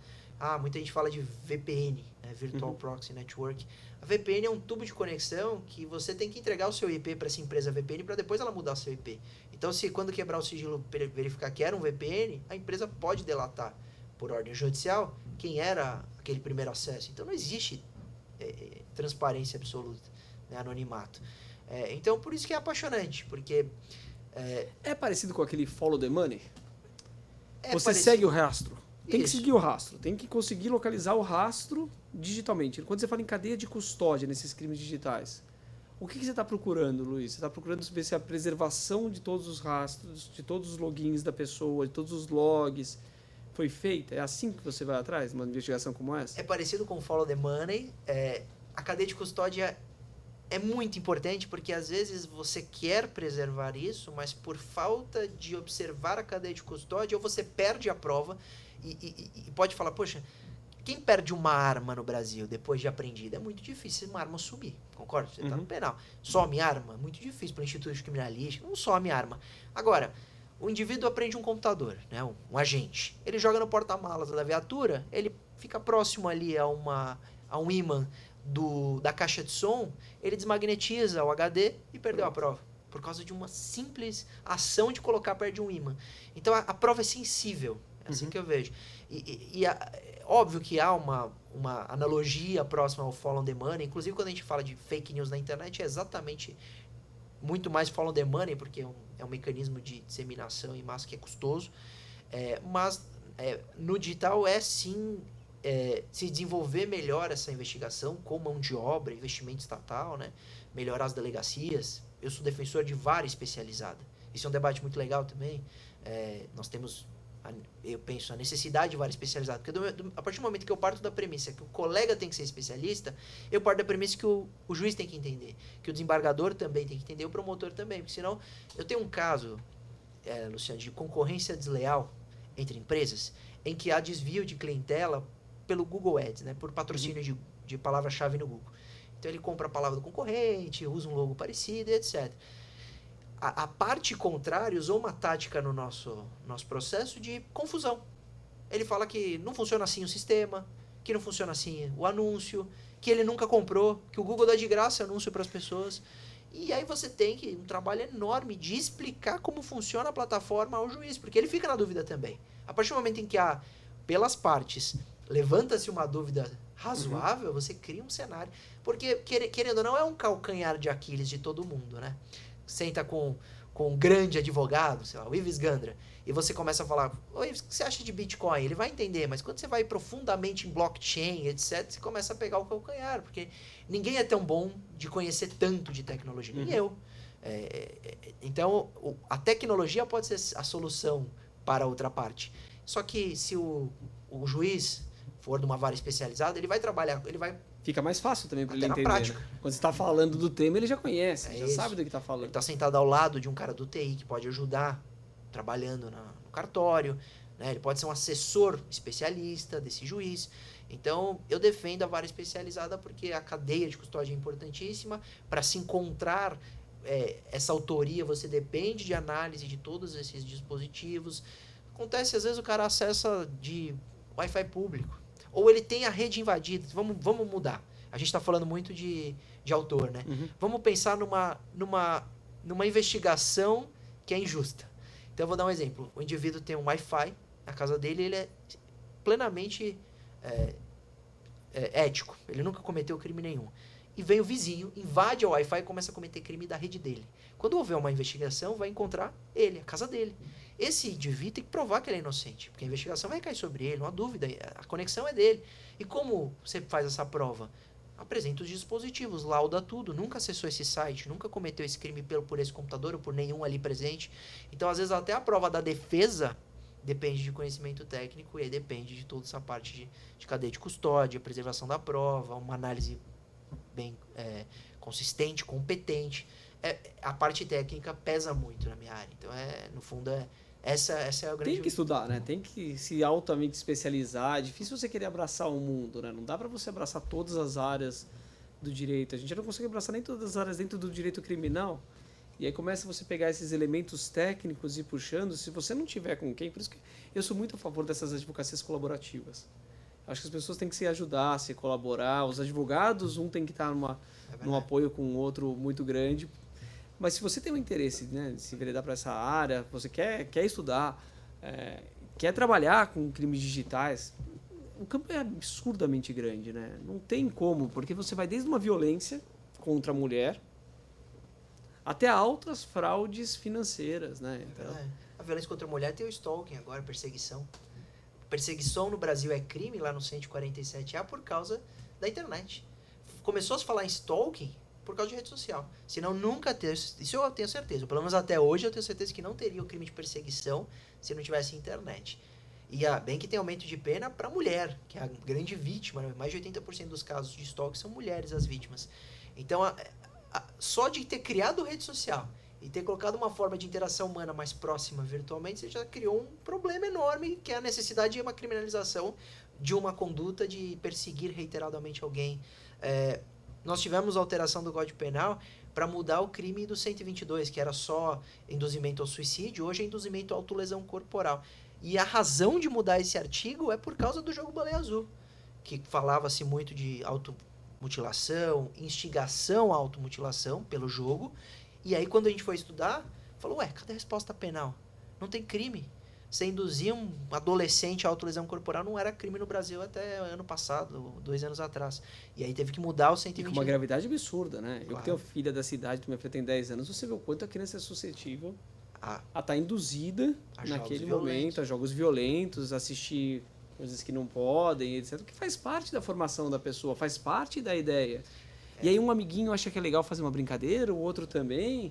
Muita gente fala de VPN, né? Virtual Proxy Network. A VPN é um tubo de conexão que você tem que entregar o seu IP para essa empresa VPN para depois ela mudar o seu IP. Então, se quando quebrar o sigilo verificar que era um VPN, a empresa pode delatar por ordem judicial quem era aquele primeiro acesso. Então, não existe transparência absoluta, né? Anonimato. Então, por isso que é apaixonante, porque... É parecido com aquele follow the money? Você parecido. segue o rastro. Tem que Isso. seguir o rastro, tem que conseguir localizar o rastro digitalmente. Quando você fala em cadeia de custódia nesses crimes digitais, o que você está procurando, Luiz? Você está procurando ver se a preservação de todos os rastros, de todos os logins da pessoa, de todos os logs, foi feita? É assim que você vai atrás, numa investigação como essa? É parecido com o Follow the Money. A cadeia de custódia é muito importante porque às vezes você quer preservar isso, mas por falta de observar a cadeia de custódia, ou você perde a prova e pode falar, poxa, quem perde uma arma no Brasil depois de apreendida? É muito difícil uma arma sumir, concorda? Você está no penal. Some arma? Muito difícil para o Instituto de Criminalística, não some arma. Agora, o indivíduo aprende um computador, né? Um agente. Ele joga no porta-malas da viatura, ele fica próximo ali a um ímã da caixa de som, ele desmagnetiza o HD e perdeu a prova. Por causa de uma simples ação de colocar perto de um ímã. Então, a prova é sensível. É assim que eu vejo. Óbvio que há uma analogia próxima ao Follow the Money. Inclusive, quando a gente fala de fake news na internet, é exatamente muito mais Follow the Money, porque é um mecanismo de disseminação em massa que é custoso. Mas no digital sim se desenvolver melhor essa investigação com mão de obra, investimento estatal, né? Melhorar as delegacias. Eu sou defensor de vara especializada. Isso é um debate muito legal também. Nós temos... Eu penso a necessidade de vara especializada, porque a partir do momento que eu parto da premissa que o colega tem que ser especialista, eu parto da premissa que o juiz tem que entender, que o desembargador também tem que entender, o promotor também, porque senão eu tenho um caso, Luciano, de concorrência desleal entre empresas, em que há desvio de clientela pelo Google Ads, né, por patrocínio de palavra-chave no Google. Então ele compra a palavra do concorrente, usa um logo parecido, etc. A parte contrária usou uma tática no nosso processo de confusão. Ele fala que não funciona assim o sistema, que não funciona assim o anúncio, que ele nunca comprou, que o Google dá de graça anúncio para as pessoas. E aí você tem um trabalho enorme de explicar como funciona a plataforma ao juiz, porque ele fica na dúvida também. A partir do momento em que pelas partes, levanta-se uma dúvida razoável, você cria um cenário. Porque, querendo ou não, é um calcanhar de Aquiles de todo mundo, né? Senta com um grande advogado, sei lá, o Ives Gandra, e você começa a falar, ô Ives, o que você acha de Bitcoin? Ele vai entender, mas quando você vai profundamente em blockchain, etc., você começa a pegar o calcanhar, porque ninguém é tão bom de conhecer tanto de tecnologia, nem eu. Então, a tecnologia pode ser a solução para a outra parte. Só que se o juiz for de uma vara especializada, ele vai trabalhar, ele vai fica mais fácil também para ele Até na entender. prática. Né? Quando você está falando do tema, ele já conhece, já isso. sabe do que está Ele falando. está sentado ao lado de um cara do TI que pode ajudar trabalhando no cartório, né? Ele pode ser um assessor especialista desse juiz. Então, eu defendo a vara especializada porque a cadeia de custódia é importantíssima. Para se encontrar essa autoria, você depende de análise de todos esses dispositivos. Acontece, às vezes, o cara acessa de Wi-Fi público. Ou ele tem a rede invadida. Vamos mudar. A gente está falando muito de autor, né? Uhum. Vamos pensar numa investigação que é injusta. Então, eu vou dar um exemplo. O indivíduo tem um Wi-Fi na casa dele, ele é plenamente ético. Ele nunca cometeu crime nenhum. E vem o vizinho, invade o Wi-Fi e começa a cometer crime da rede dele. Quando houver uma investigação, vai encontrar ele, a casa dele. Esse indivíduo tem que provar que ele é inocente, porque a investigação vai cair sobre ele, não há dúvida, a conexão é dele. E como você faz essa prova? Apresenta os dispositivos, lauda tudo, nunca acessou esse site, nunca cometeu esse crime por esse computador ou por nenhum ali presente. Então, às vezes, até a prova da defesa depende de conhecimento técnico e aí depende de toda essa parte de cadeia de custódia, preservação da prova, uma análise bem consistente, competente. A parte técnica pesa muito na minha área. Então, no fundo, essa é a grande... Tem que estudar, né? Tem que se altamente especializar. É difícil você querer abraçar o mundo, né? Não dá para você abraçar todas as áreas do direito. A gente não consegue abraçar nem todas as áreas dentro do direito criminal. E aí começa você pegar esses elementos técnicos e ir puxando. Se você não tiver com quem... Por isso que eu sou muito a favor dessas advocacias colaborativas. Acho que as pessoas têm que se ajudar, se colaborar. Os advogados, um tem que estar num apoio com o outro muito grande. Mas se você tem um interesse, né, de se enveredar para essa área, você quer estudar, quer trabalhar com crimes digitais, o campo é absurdamente grande, né? Não tem como, porque você vai desde uma violência contra a mulher até altas fraudes financeiras, né? Então, a violência contra a mulher tem o stalking agora, perseguição. Perseguição no Brasil é crime, lá no 147A, por causa da internet. Começou a se falar em stalking por causa de rede social. Senão nunca ter... Isso eu tenho certeza. Pelo menos até hoje eu tenho certeza que não teria o crime de perseguição se não tivesse internet. E bem que tem aumento de pena para mulher, que é a grande vítima. Né? Mais de 80% dos casos de stalking são mulheres as vítimas. Então, só de ter criado rede social e ter colocado uma forma de interação humana mais próxima virtualmente, você já criou um problema enorme, que é a necessidade de uma criminalização de uma conduta de perseguir reiteradamente alguém. Nós tivemos a alteração do Código Penal para mudar o crime do 122, que era só induzimento ao suicídio, hoje é induzimento à autolesão corporal. E a razão de mudar esse artigo é por causa do jogo Baleia Azul, que falava-se muito de automutilação, instigação à automutilação pelo jogo. E aí, quando a gente foi estudar, falou, cadê a resposta penal? Não tem crime. Você induzir um adolescente à autolesão corporal não era crime no Brasil até ano passado, 2 anos atrás. E aí teve que mudar o 120. E com uma gravidade absurda, né? Claro. Eu que tenho filha da cidade, minha filha tem 10 anos, você vê o quanto a criança é suscetível a estar induzida naquele momento, a jogos violentos, assistir coisas que não podem, etc. Que faz parte da formação da pessoa, faz parte da ideia. E aí um amiguinho acha que é legal fazer uma brincadeira, o outro também.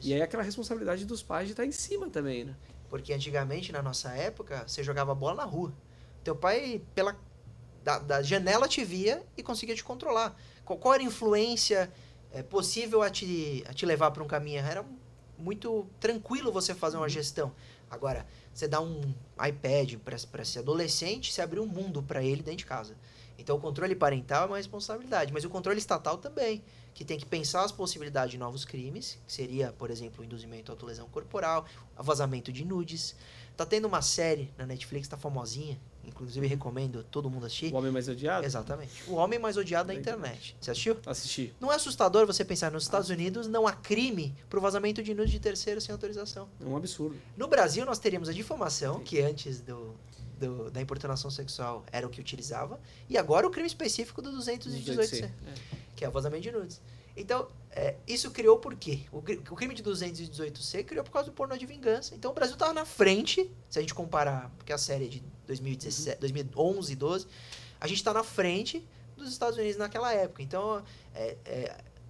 E aí aquela responsabilidade dos pais de estar em cima também, né? Porque antigamente, na nossa época, você jogava bola na rua. Teu pai, da janela, te via e conseguia te controlar. Qual era a influência possível a te levar para um caminho? Era muito tranquilo você fazer uma gestão. Agora, você dá um iPad para esse adolescente, você abre um mundo para ele dentro de casa. Então, o controle parental é uma responsabilidade, mas o controle estatal também, que tem que pensar as possibilidades de novos crimes, que seria, por exemplo, o induzimento à autolesão corporal, o vazamento de nudes. Tá tendo uma série na Netflix, tá famosinha, inclusive recomendo todo mundo assistir. O Homem Mais Odiado? Exatamente. O Homem Mais Odiado da internet. Você assistiu? Assisti. Não é assustador você pensar, nos Estados Unidos não há crime pro vazamento de nudes de terceiro sem autorização. É um absurdo. No Brasil, nós teríamos a difamação, que antes da importunação sexual era o que utilizava, e agora o crime específico do 218C, que é o vazamento de nudes. Então, isso criou por quê? O crime de 218C criou por causa do pornô de vingança. Então, o Brasil estava na frente, se a gente comparar, porque a série é de 2017, 2011 e 12, a gente está na frente dos Estados Unidos naquela época. Então,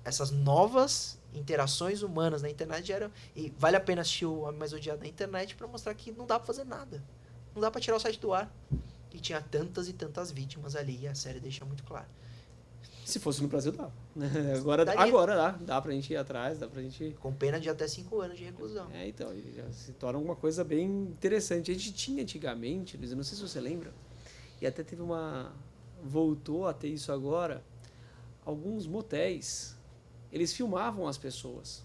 essas novas interações humanas na internet eram... E vale a pena assistir o Homem Mais Odiado na internet para mostrar que não dá para fazer nada. Não dá para tirar o site do ar. E tinha tantas e tantas vítimas ali, e a série deixa muito claro. Se fosse no Brasil, dá. Daria. Agora dá pra gente ir atrás, dá pra gente... Com pena de até 5 anos de reclusão. Então, já se torna uma coisa bem interessante. A gente tinha antigamente, Luiz, eu não sei se você lembra, e até teve voltou a ter isso agora, alguns motéis, eles filmavam as pessoas.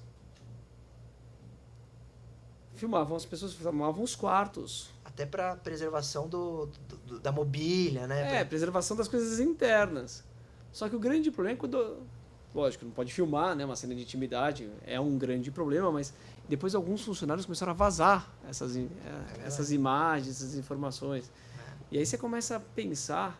Filmavam os quartos. Até para preservação da mobília, né? Preservação das coisas internas. Só que o grande problema é quando... Lógico, não pode filmar, né? Uma cena de intimidade é um grande problema, mas depois alguns funcionários começaram a vazar essas imagens, essas informações. E aí você começa a pensar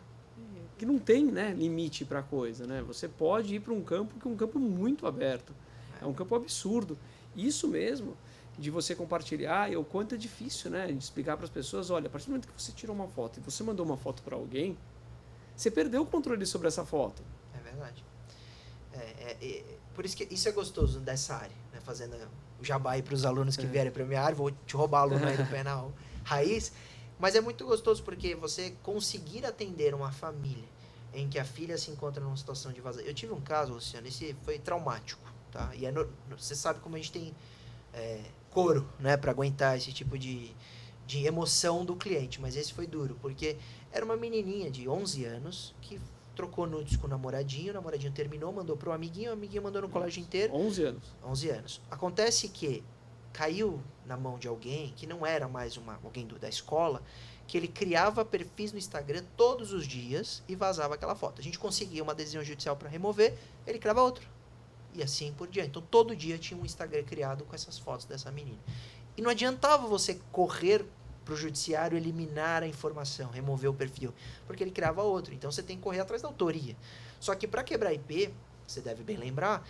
que não tem, né, limite para a coisa, né? Você pode ir para um campo que é um campo muito aberto. É um campo absurdo. Isso mesmo, de você compartilhar, e o quanto é difícil, né? De explicar para as pessoas, olha, a partir do momento que você tirou uma foto e você mandou uma foto para alguém, você perdeu o controle sobre essa foto. É verdade. Por isso que isso é gostoso dessa área, né? Fazendo o jabá aí para os alunos que vierem para minha área, vou te roubar aluno aí do Penal Raiz, mas é muito gostoso porque você conseguir atender uma família em que a filha se encontra numa situação de vazamento. Eu tive um caso, Luciano, esse foi traumático, tá? E você sabe como a gente tem couro, né, para aguentar esse tipo de emoção do cliente, mas esse foi duro, porque era uma menininha de 11 anos que trocou nudes com o namoradinho terminou, mandou pro amiguinho, o amiguinho mandou no colégio inteiro. 11 anos. 11 anos. Acontece que caiu na mão de alguém, que não era mais alguém da escola, que ele criava perfis no Instagram todos os dias e vazava aquela foto. A gente conseguia uma decisão judicial para remover, ele criava outro. E assim por diante. Então, todo dia tinha um Instagram criado com essas fotos dessa menina. E não adiantava você correr para o judiciário eliminar a informação, remover o perfil, porque ele criava outro. Então, você tem que correr atrás da autoria. Só que para quebrar IP, você deve bem lembrar,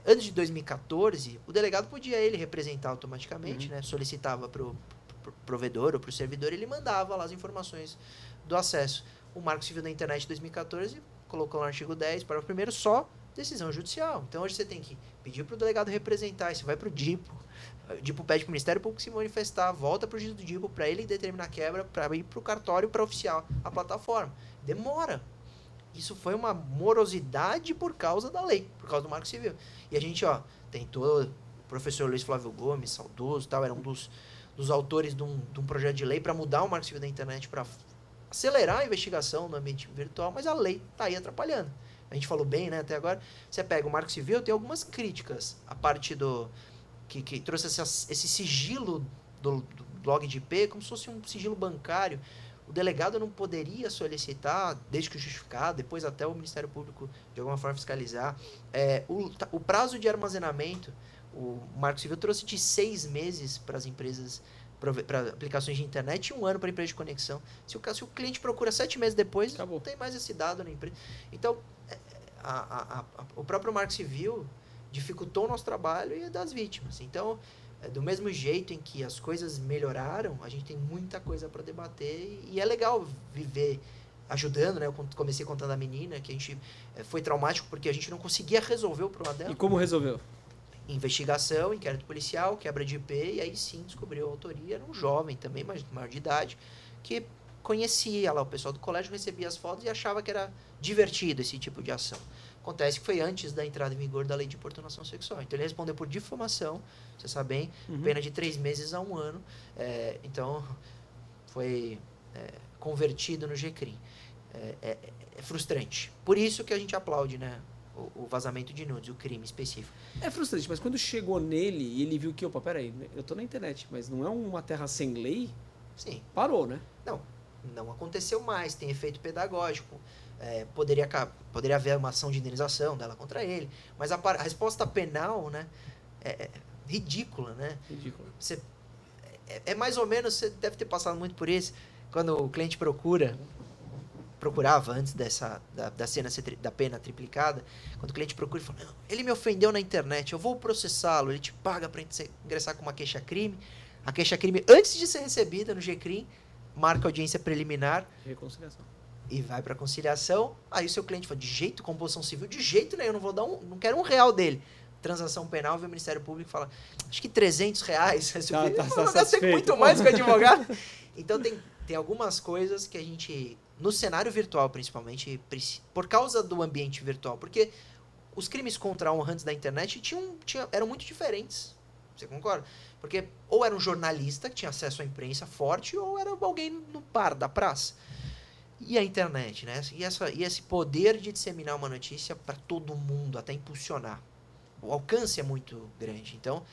antes de 2014, o delegado podia ele representar automaticamente, né? Solicitava para o provedor ou para o servidor, ele mandava lá as informações do acesso. O Marco Civil da Internet de 2014 colocou no artigo 10, parágrafo 1º, só decisão judicial. Então, hoje você tem que pedir para o delegado representar, isso vai para o DIPO. O DIPO pede para o Ministério Público se manifestar, volta para o juiz do DIPO para ele determinar a quebra, para ir para o cartório, para oficial a plataforma. Demora. Isso foi uma morosidade por causa da lei, por causa do Marco Civil. E a gente, tentou, o professor Luiz Flávio Gomes, saudoso, era um dos autores de um projeto de lei para mudar o Marco Civil da Internet, para acelerar a investigação no ambiente virtual, mas a lei está aí atrapalhando. A gente falou bem, né, até agora. Você pega o Marco Civil, tem algumas críticas a parte que trouxe esse sigilo do log de IP, como se fosse um sigilo bancário. O delegado não poderia solicitar, desde que justificado, depois até o Ministério Público, de alguma forma, fiscalizar. O prazo de armazenamento, o Marco Civil trouxe de 6 meses para as empresas, para aplicações de internet, e 1 ano para a empresa de conexão. Se o cliente procura 7 meses depois, acabou. Não tem mais esse dado na empresa. Então, o próprio Marco Civil dificultou o nosso trabalho e das vítimas. Então, do mesmo jeito em que as coisas melhoraram, a gente tem muita coisa para debater e é legal viver ajudando, né? Eu comecei contando a menina que a gente foi traumático porque a gente não conseguia resolver o problema dela. E como resolveu? Investigação, inquérito policial, quebra de IP, e aí sim descobriu a autoria. Era um jovem também, mas maior de idade, que conhecia lá o pessoal do colégio, recebia as fotos e achava que era divertido esse tipo de ação. Acontece que foi antes da entrada em vigor da lei de importunação sexual. Então, ele respondeu por difamação, você sabe bem, pena de 3 meses a 1 ano. Então, foi convertido no GCRIM. É frustrante. Por isso que a gente aplaude, né, o vazamento de nudes, o crime específico. É frustrante, mas quando chegou nele e ele viu que, opa, peraí, eu tô na internet, mas não é uma terra sem lei, sim, parou, né? Não aconteceu mais, tem efeito pedagógico. Poderia haver uma ação de indenização dela contra ele, mas a resposta penal, né, é ridícula, né? Ridículo. É mais ou menos, você deve ter passado muito por isso, quando o cliente procurava antes da cena da pena triplicada, quando o cliente procura e fala, não, ele me ofendeu na internet, eu vou processá-lo, ele te paga para ingressar com uma queixa-crime, a queixa-crime, antes de ser recebida no GCRIM, marca audiência preliminar, reconciliação, e vai para conciliação. Aí o seu cliente fala, de jeito, composição civil, de jeito nenhum, eu não vou dar não quero R$1 dele. Transação penal, vem o Ministério Público e fala, acho que R$300. Tá gastei muito mais que o advogado. Então tem algumas coisas que a gente no cenário virtual, principalmente, por causa do ambiente virtual, porque os crimes contra a honra antes da internet eram muito diferentes. Você concorda? Porque ou era um jornalista que tinha acesso à imprensa forte, ou era alguém no bar da praça. E a internet, né? E esse poder de disseminar uma notícia para todo mundo, até impulsionar. O alcance é muito grande. Então,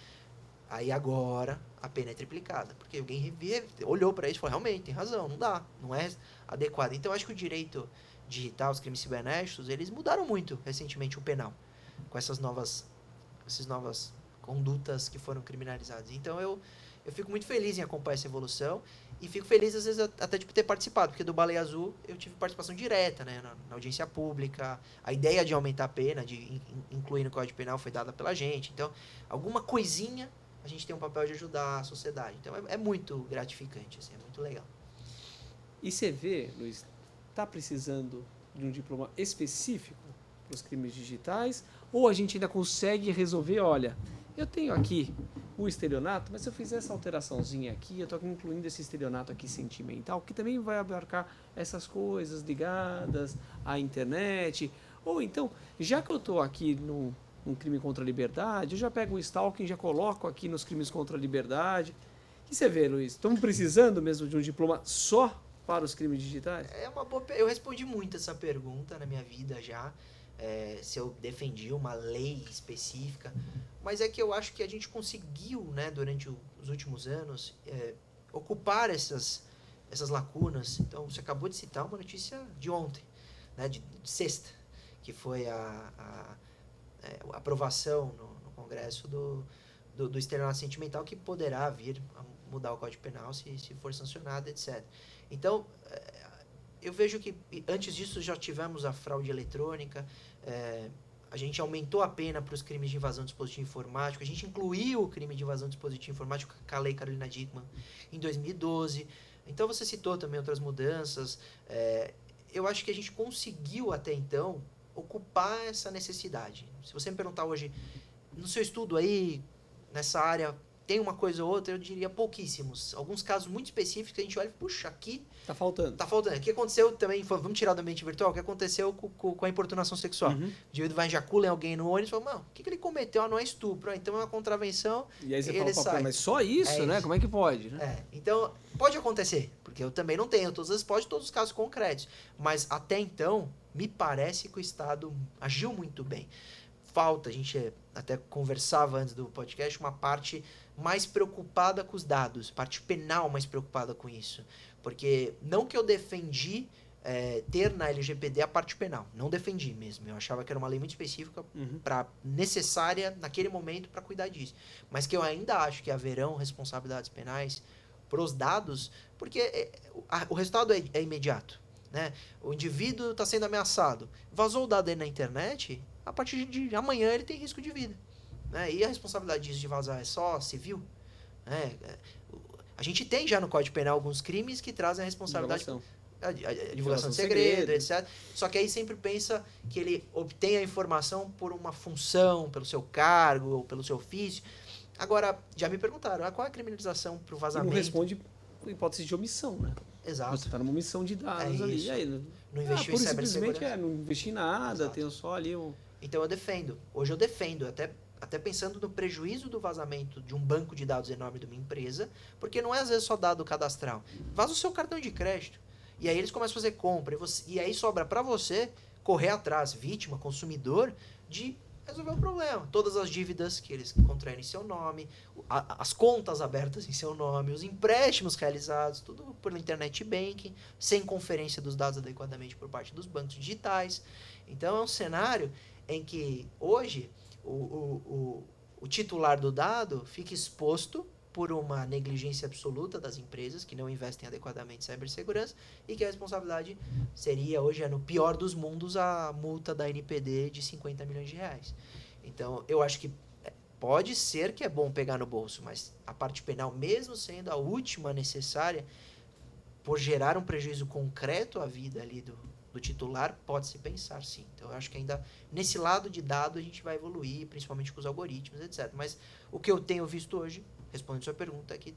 aí agora a pena é triplicada. Porque alguém olhou para isso e falou, realmente, tem razão, não dá, não é adequado. Então, acho que o direito digital, os crimes cibernéticos, eles mudaram muito recentemente o penal. Com essas novas condutas que foram criminalizadas. Então, eu fico muito feliz em acompanhar essa evolução. E fico feliz, às vezes, até de ter participado, porque do Baleia Azul eu tive participação direta, né, na audiência pública. A ideia de aumentar a pena, de incluir no Código Penal, foi dada pela gente. Então, alguma coisinha, a gente tem um papel de ajudar a sociedade. Então, é muito gratificante, assim, é muito legal. E você vê, Luiz, está precisando de um diploma específico para os crimes digitais? Ou a gente ainda consegue resolver, olha, eu tenho aqui o estelionato, mas se eu fizer essa alteraçãozinha aqui, eu estou incluindo esse estelionato aqui sentimental, que também vai abarcar essas coisas ligadas à internet. Ou então, já que eu estou aqui num crime contra a liberdade, eu já pego o stalking e já coloco aqui nos crimes contra a liberdade. O que você vê, Luiz? Estamos precisando mesmo de um diploma só para os crimes digitais? É uma boa. Eu respondi muito essa pergunta na minha vida já. Se eu defendi uma lei específica, mas é que eu acho que a gente conseguiu, né, durante os últimos anos, ocupar essas lacunas. Então, você acabou de citar uma notícia de ontem, né, de sexta, que foi a aprovação no Congresso do estelionato sentimental, que poderá vir a mudar o Código Penal se for sancionado, etc. Então, eu vejo que antes disso já tivemos a fraude eletrônica, a gente aumentou a pena para os crimes de invasão de dispositivo informático, a gente incluiu o crime de invasão de dispositivo informático com a Lei Carolina Dickmann em 2012. Então você citou também outras mudanças. Eu acho que a gente conseguiu até então ocupar essa necessidade. Se você me perguntar hoje, no seu estudo aí, nessa área, tem uma coisa ou outra, eu diria pouquíssimos. Alguns casos muito específicos que a gente olha e, puxa, aqui Tá faltando. tá faltando. O que aconteceu também, vamos tirar do ambiente virtual, o que aconteceu com a importunação sexual. Uhum. O indivíduo vai ejacular em alguém no ônibus e fala, mano, o que ele cometeu? Não é estupro. Então é uma contravenção. E aí você ele fala, sai. mas só isso, né? Isso. Como é que pode, né? Então, pode acontecer, porque eu também não tenho todas as respostas de todos os casos concretos. Mas até então, me parece que o Estado agiu muito bem. Falta, a gente até conversava antes do podcast, uma parte mais preocupada com os dados, parte penal mais preocupada com isso. Porque não que eu defendi ter na LGPD a parte penal, não defendi mesmo. Eu achava que era uma lei muito específica, necessária naquele momento para cuidar disso. Mas que eu ainda acho que haverão responsabilidades penais para os dados, porque o resultado é imediato. Né? O indivíduo está sendo ameaçado, vazou o dado aí na internet, a partir de amanhã ele tem risco de vida. Né? E a responsabilidade disso de vazar é só civil? Né? A gente tem já no Código Penal alguns crimes que trazem a responsabilidade... A divulgação de segredo, etc. Só que aí sempre pensa que ele obtém a informação por uma função, pelo seu cargo, ou pelo seu ofício. Agora, já me perguntaram, qual é a criminalização para o vazamento? E não responde por hipótese de omissão, né? Exato. Você está numa omissão de dados ali. Isso. E aí, não investiu em cibersegurança. Não investi em nada, tenho só ali um... Então eu defendo. Hoje eu defendo, até pensando no prejuízo do vazamento de um banco de dados enorme de uma empresa, porque não é às vezes só dado cadastral. Vaza o seu cartão de crédito. E aí eles começam a fazer compra. E aí sobra para você correr atrás, vítima, consumidor, de resolver o problema. Todas as dívidas que eles contraíram em seu nome, as contas abertas em seu nome, os empréstimos realizados, tudo por internet banking, sem conferência dos dados adequadamente por parte dos bancos digitais. Então é um cenário em que hoje o titular do dado fica exposto por uma negligência absoluta das empresas que não investem adequadamente em cibersegurança e que a responsabilidade seria, hoje no pior dos mundos, a multa da NPD de 50 milhões de reais. Então, eu acho que pode ser que é bom pegar no bolso, mas a parte penal, mesmo sendo a última necessária, por gerar um prejuízo concreto à vida ali do titular, pode-se pensar sim. Então, eu acho que ainda nesse lado de dado a gente vai evoluir, principalmente com os algoritmos, etc. Mas o que eu tenho visto hoje, respondendo a sua pergunta, é que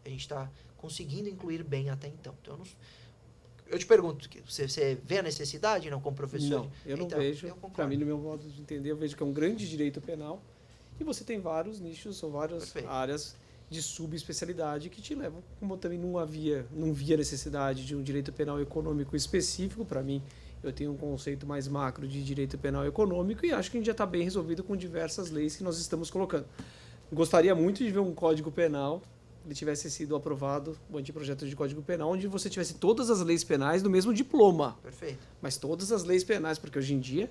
a gente está conseguindo incluir bem até então. Então, eu te pergunto, você vê a necessidade, não, como professor? Não, eu não Então, vejo. eu concordo. Para mim, no meu modo de entender, eu vejo que é um grande direito penal e você tem vários nichos ou várias Perfeito. áreas de subespecialidade que te levam. Como eu também não via necessidade de um direito penal econômico específico, para mim, eu tenho um conceito mais macro de direito penal econômico e acho que a gente já está bem resolvido com diversas leis que nós estamos colocando. Gostaria muito de ver um código penal, ele tivesse sido aprovado, o anteprojeto de código penal, onde você tivesse todas as leis penais no mesmo diploma. Perfeito. Mas todas as leis penais, porque hoje em dia,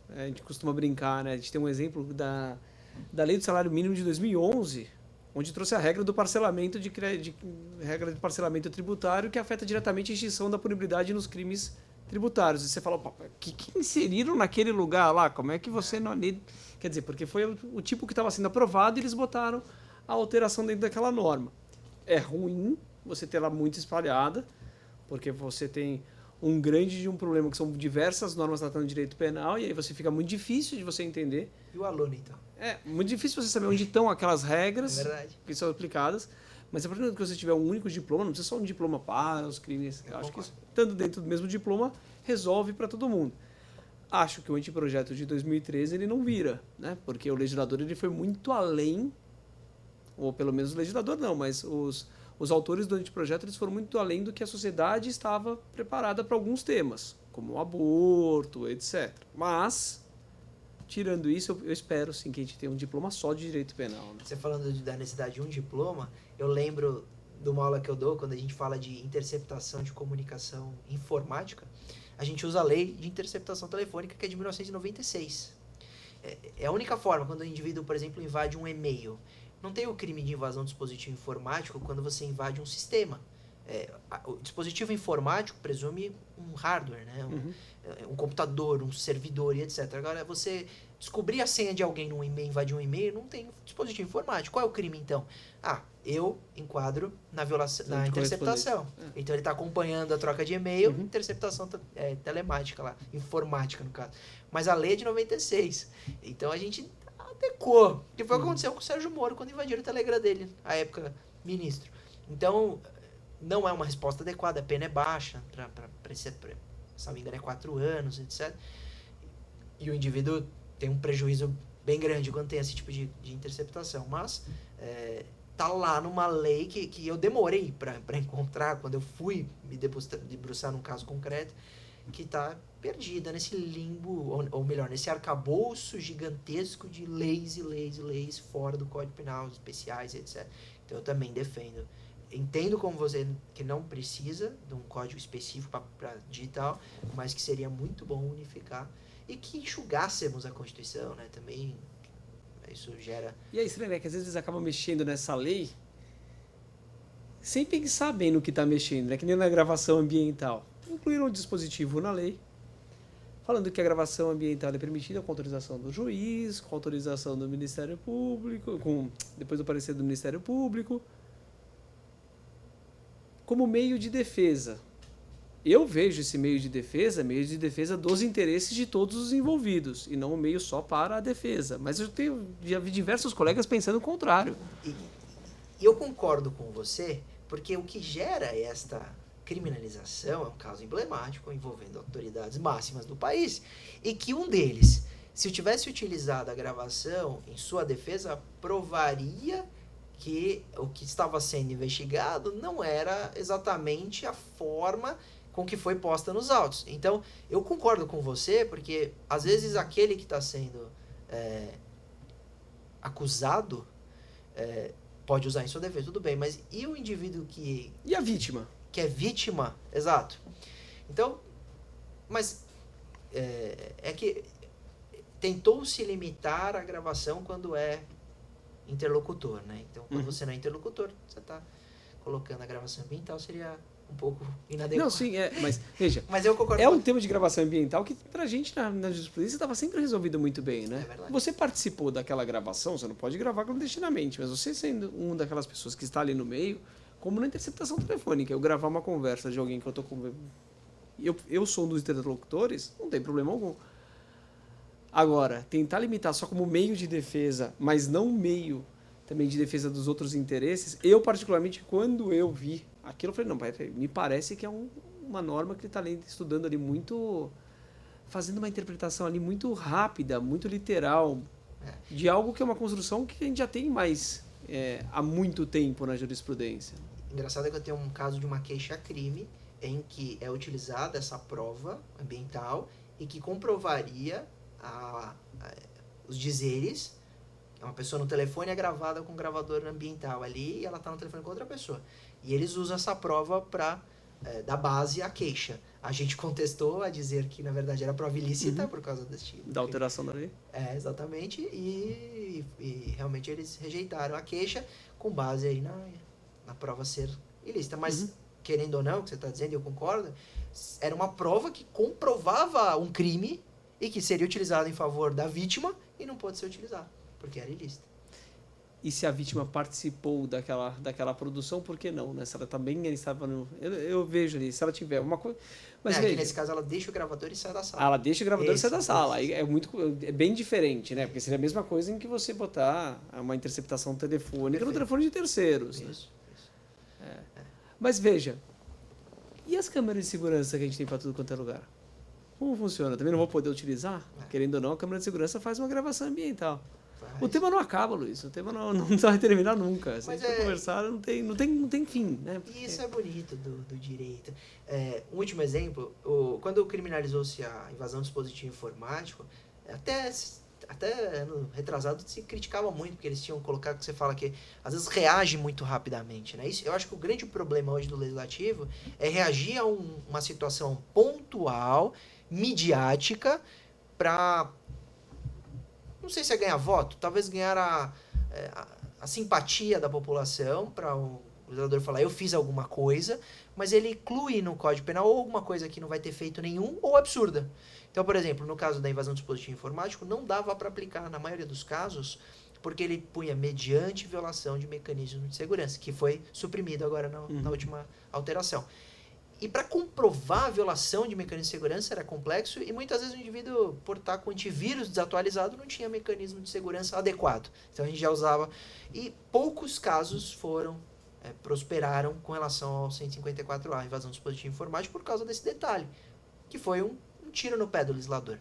a gente costuma brincar, né? A gente tem um exemplo da Lei do Salário Mínimo de 2011, onde trouxe a regra do parcelamento regra de parcelamento tributário que afeta diretamente a extinção da punibilidade nos crimes tributários. E você fala, que inseriram naquele lugar lá? Como é que você não... Quer dizer, porque foi o tipo que estava sendo aprovado e eles botaram a alteração dentro daquela norma. É ruim você ter ela muito espalhada, porque você tem um problema que são diversas normas tratando de direito penal, e aí você fica muito difícil de você entender. E o aluno, então? É muito difícil você saber onde estão aquelas regras que são aplicadas, mas a partir do momento que você tiver um único diploma, não precisa só um diploma para os crimes, eu acho que isso, estando dentro do mesmo diploma, resolve para todo mundo. Acho que o anteprojeto de 2013 ele não vira, né? Porque o legislador ele foi muito além, ou pelo menos o legislador não, mas os autores do anteprojeto eles foram muito além do que a sociedade estava preparada para alguns temas, como o aborto, etc. Mas, tirando isso, eu espero sim que a gente tenha um diploma só de direito penal. Né? Você falando da necessidade de um diploma, eu lembro de uma aula que eu dou, quando a gente fala de interceptação de comunicação informática, a gente usa a lei de interceptação telefônica, que é de 1996. É a única forma, quando o indivíduo, por exemplo, invade um e-mail. Não tem o crime de invasão de dispositivo informático quando você invade um sistema. O dispositivo informático presume um hardware, né? Um computador, um servidor e etc. Agora, você descobrir a senha de alguém num e-mail, invadir um e-mail, não tem dispositivo informático. Qual é o crime, então? Eu enquadro na interceptação. Então, ele está acompanhando a troca de e-mail, interceptação telemática lá, informática, no caso. Mas a lei é de 96. Então, a gente adequou. Que foi o que aconteceu com o Sérgio Moro, quando invadiram o Telegram dele, à época, ministro. Então, não é uma resposta adequada, a pena é baixa, se não me engano é 4 anos, etc. E o indivíduo tem um prejuízo bem grande quando tem esse tipo de interceptação. Mas tá lá numa lei que eu demorei para encontrar, quando eu fui me debruçar num caso concreto, que está perdida nesse limbo, ou melhor, nesse arcabouço gigantesco de leis e leis e leis fora do Código Penal, especiais, etc. Então eu também defendo. Entendo como você que não precisa de um código específico para digital, mas que seria muito bom unificar e que enxugássemos a Constituição, né? Também isso gera... E é estranho, né? Que às vezes eles acabam mexendo nessa lei sem pensar bem no que está mexendo, né? Que nem na gravação ambiental. Incluíram um dispositivo na lei falando que a gravação ambiental é permitida com autorização do juiz, com autorização do Ministério Público, depois do parecer do Ministério Público, como meio de defesa. Eu vejo esse meio de defesa dos interesses de todos os envolvidos, e não um meio só para a defesa. Mas já vi diversos colegas pensando o contrário. E eu concordo com você, porque o que gera esta criminalização é um caso emblemático envolvendo autoridades máximas do país, e que um deles, se eu tivesse utilizado a gravação em sua defesa, provaria que o que estava sendo investigado não era exatamente a forma com que foi posta nos autos. Então, eu concordo com você, porque às vezes aquele que está sendo acusado pode usar em sua defesa, tudo bem, mas e o indivíduo que... E a vítima? Que é vítima, exato. Então, mas é que tentou-se limitar a gravação quando é interlocutor, né? Então, quando você não é interlocutor, você está colocando a gravação ambiental, seria um pouco inadequado. Não, sim, mas veja, mas eu concordo é um tema de gravação ambiental que pra gente na jurisprudência estava sempre resolvido muito bem, né? É verdade. Você participou daquela gravação, você não pode gravar clandestinamente, mas você sendo uma daquelas pessoas que está ali no meio, como na interceptação telefônica, eu gravar uma conversa de alguém que eu tô com... Eu sou um dos interlocutores, não tem problema algum. Agora, tentar limitar só como meio de defesa, mas não meio também de defesa dos outros interesses, eu particularmente, quando eu vi aquilo, eu falei, não, me parece que é um uma norma que ele está estudando ali muito, fazendo uma interpretação ali muito rápida, muito literal, de algo que é uma construção que a gente já tem mais há muito tempo na jurisprudência. Engraçado é que eu tenho um caso de uma queixa-crime em que é utilizada essa prova ambiental e que comprovaria os dizeres. Uma pessoa no telefone é gravada com um gravador ambiental ali e ela está no telefone com outra pessoa. E eles usam essa prova para dar base à queixa. A gente contestou a dizer que, na verdade, era prova ilícita por causa da alteração da lei. Exatamente. E realmente eles rejeitaram a queixa com base aí na prova ser ilícita. Mas, querendo ou não, o que você está dizendo, eu concordo, era uma prova que comprovava um crime e que seria utilizado em favor da vítima e não pode ser utilizado, porque era ilícito. E se a vítima participou daquela produção, por que não? Né? Se ela também estava no... Eu vejo ali, se ela tiver uma coisa... Mas aqui nesse caso ela deixa o gravador e sai da sala. Ela deixa o gravador e sai da sala. Aí é bem diferente, né? Porque seria a mesma coisa em que você botar uma interceptação telefônica no telefone de terceiros. Isso. Né? Mas veja, e as câmeras de segurança que a gente tem para tudo quanto é lugar? Como funciona? Também não vou poder utilizar? Querendo ou não, a câmera de segurança faz uma gravação ambiental. O tema não acaba, Luiz. O tema não vai terminar nunca. Se a gente for conversar, não tem fim. Né? E isso é bonito do direito. Um último exemplo, quando criminalizou-se a invasão do dispositivo informático, até ano retrasado se criticava muito, porque eles tinham colocado que você fala que às vezes reage muito rapidamente. Né? Isso, eu acho que o grande problema hoje do legislativo é reagir a uma situação pontual, midiática, para... Não sei se é ganhar voto, talvez ganhar a simpatia da população para o legislador falar, eu fiz alguma coisa, mas ele inclui no Código Penal ou alguma coisa que não vai ter feito nenhum ou absurda. Então, por exemplo, no caso da invasão do dispositivo informático, não dava para aplicar, na maioria dos casos, porque ele punha mediante violação de mecanismo de segurança, que foi suprimido agora na última alteração. E para comprovar a violação de mecanismo de segurança era complexo e muitas vezes o indivíduo, por estar com antivírus desatualizado, não tinha mecanismo de segurança adequado. Então a gente já usava. E poucos casos prosperaram com relação ao 154A, invasão do dispositivo informático, por causa desse detalhe, que foi um tiro no pé do legislador.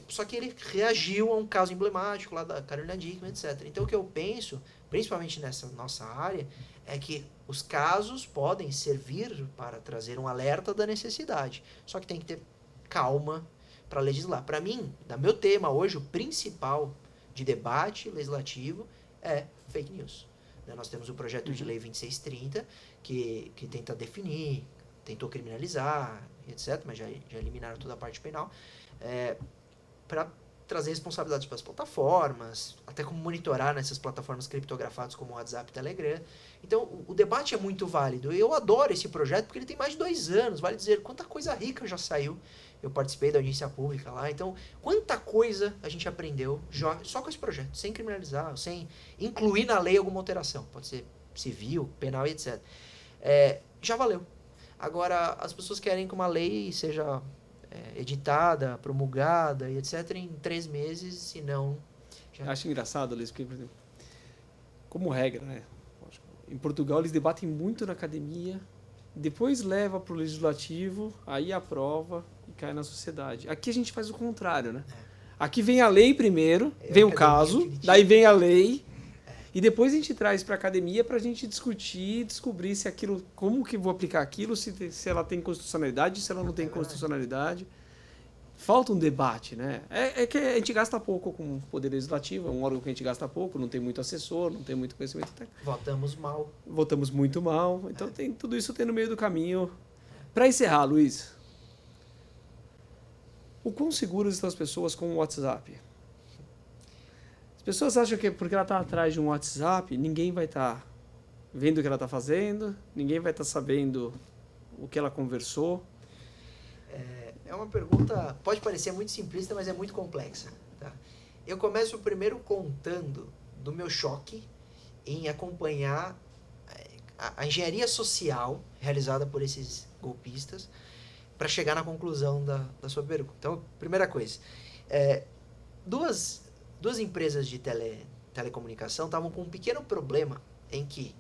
Só que ele reagiu a um caso emblemático lá da Carolina Dickmann, etc. Então o que eu penso, principalmente nessa nossa área, é que os casos podem servir para trazer um alerta da necessidade. Só que tem que ter calma para legislar. Para mim, no meu tema hoje, o principal de debate legislativo é fake news. Nós temos o projeto de lei 2630, que tenta definir, tentou criminalizar, etc., mas já eliminaram toda a parte penal, para trazer responsabilidades para as plataformas, até como monitorar nessas plataformas criptografadas como o WhatsApp e Telegram. Então, o debate é muito válido. Eu adoro esse projeto porque ele tem mais de 2 anos. Vale dizer, quanta coisa rica já saiu. Eu participei da audiência pública lá. Então, quanta coisa a gente aprendeu só com esse projeto, sem criminalizar, sem incluir na lei alguma alteração. Pode ser civil, penal e etc. Já valeu. Agora, as pessoas querem que uma lei seja editada, promulgada e etc. em 3 meses, se não... Eu acho engraçado, Luiz, porque, por exemplo, como regra, né? Em Portugal eles debatem muito na academia, depois leva para o legislativo, aí aprova e cai na sociedade. Aqui a gente faz o contrário, né? Aqui vem a lei primeiro, vem o caso, daí vem a lei, e depois a gente traz para a academia para a gente discutir, descobrir se aquilo, como que vou aplicar aquilo, se ela tem constitucionalidade, se ela não tem constitucionalidade. Falta um debate, né? É que a gente gasta pouco com o Poder Legislativo, é um órgão que a gente gasta pouco, não tem muito assessor, não tem muito conhecimento técnico. Votamos muito mal, então tudo isso tem no meio do caminho. Para encerrar, Luiz, o quão seguras estão as pessoas com o WhatsApp? As pessoas acham que porque ela está atrás de um WhatsApp, ninguém vai estar vendo o que ela está fazendo, ninguém vai estar sabendo o que ela conversou. É uma pergunta, pode parecer muito simplista, mas é muito complexa. Tá? Eu começo primeiro contando do meu choque em acompanhar a engenharia social realizada por esses golpistas para chegar na conclusão da sua pergunta. Então, primeira coisa, duas empresas de telecomunicação estavam com um pequeno problema em que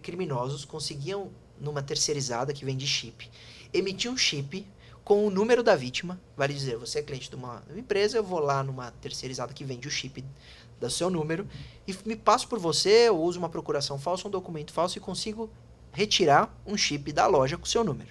criminosos conseguiam numa terceirizada que vende chip, emitir um chip com o número da vítima. Vale dizer, você é cliente de uma empresa, eu vou lá numa terceirizada que vende o chip do seu número e me passo por você, eu uso uma procuração falsa, um documento falso e consigo retirar um chip da loja com o seu número.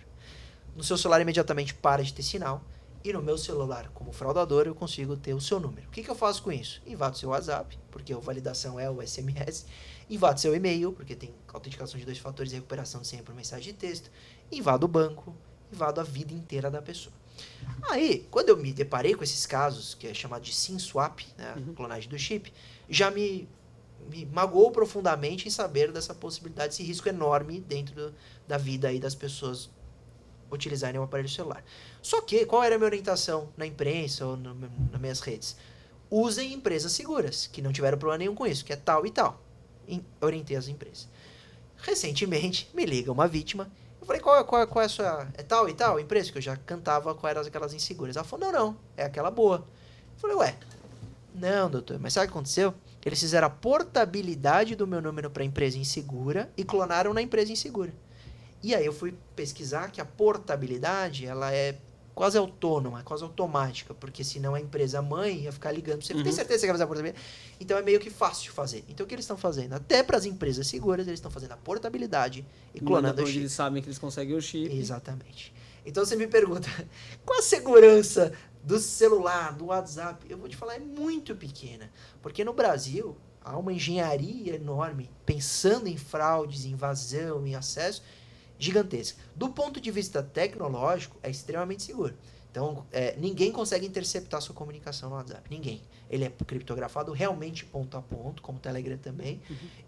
No seu celular imediatamente para de ter sinal e no meu celular, como fraudador, eu consigo ter o seu número. O que eu faço com isso? Invado seu WhatsApp, porque a validação é o SMS, invado seu e-mail, porque tem autenticação de 2 fatores e recuperação de senha por mensagem de texto, invado o banco, invado a vida inteira da pessoa. Aí, quando eu me deparei com esses casos, que é chamado de SIM swap, né, clonagem do chip, já me magoou profundamente em saber dessa possibilidade, esse risco enorme dentro da vida aí das pessoas utilizarem o aparelho celular. Só que, qual era a minha orientação na imprensa ou nas minhas redes? Usem empresas seguras, que não tiveram problema nenhum com isso, que é tal e tal. Orientei as empresas. Recentemente, me liga uma vítima. Eu falei, qual é a sua... É tal e tal empresa? Que eu já cantava quais eram aquelas inseguras. Ela falou, não, é aquela boa. Eu falei, ué, não, doutor, mas sabe o que aconteceu? Eles fizeram a portabilidade do meu número para empresa insegura e clonaram na empresa insegura. E aí eu fui pesquisar que a portabilidade, ela é quase autônoma, quase automática, porque senão a empresa mãe ia ficar ligando pra você. Tem certeza que você quer fazer a portabilidade? Então é meio que fácil fazer. Então o que eles estão fazendo? Até para as empresas seguras, eles estão fazendo a portabilidade e clonando o chip. Eles sabem que eles conseguem o chip. Exatamente. Então você me pergunta, qual a segurança do celular, do WhatsApp? Eu vou te falar, é muito pequena. Porque no Brasil, há uma engenharia enorme, pensando em fraudes, em invasão, em acesso, gigantesca. Do ponto de vista tecnológico, é extremamente seguro. Então, ninguém consegue interceptar sua comunicação no WhatsApp. Ninguém. Ele é criptografado realmente ponto a ponto, como o Telegram também,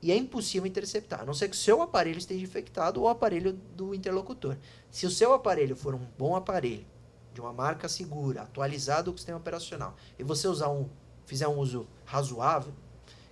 e é impossível interceptar, a não ser que o seu aparelho esteja infectado ou o aparelho do interlocutor. Se o seu aparelho for um bom aparelho, de uma marca segura, atualizado com o sistema operacional, e você fizer um uso razoável,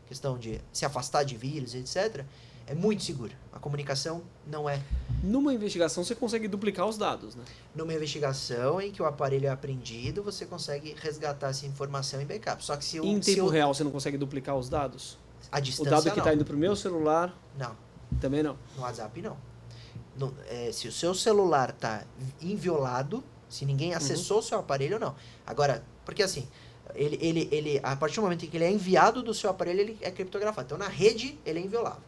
questão de se afastar de vírus, etc., é muito seguro. A comunicação não é... Numa investigação, você consegue duplicar os dados, né? Numa investigação em que o aparelho é apreendido, você consegue resgatar essa informação em backup. Só que se em tempo real, você não consegue duplicar os dados? A distância, o dado que não. está indo para o meu celular... Não. Também não? No WhatsApp, não. Se o seu celular está inviolado, se ninguém acessou o seu aparelho, não. Agora, porque assim... Ele, a partir do momento em que ele é enviado do seu aparelho, ele é criptografado. Então, na rede, ele é inviolável.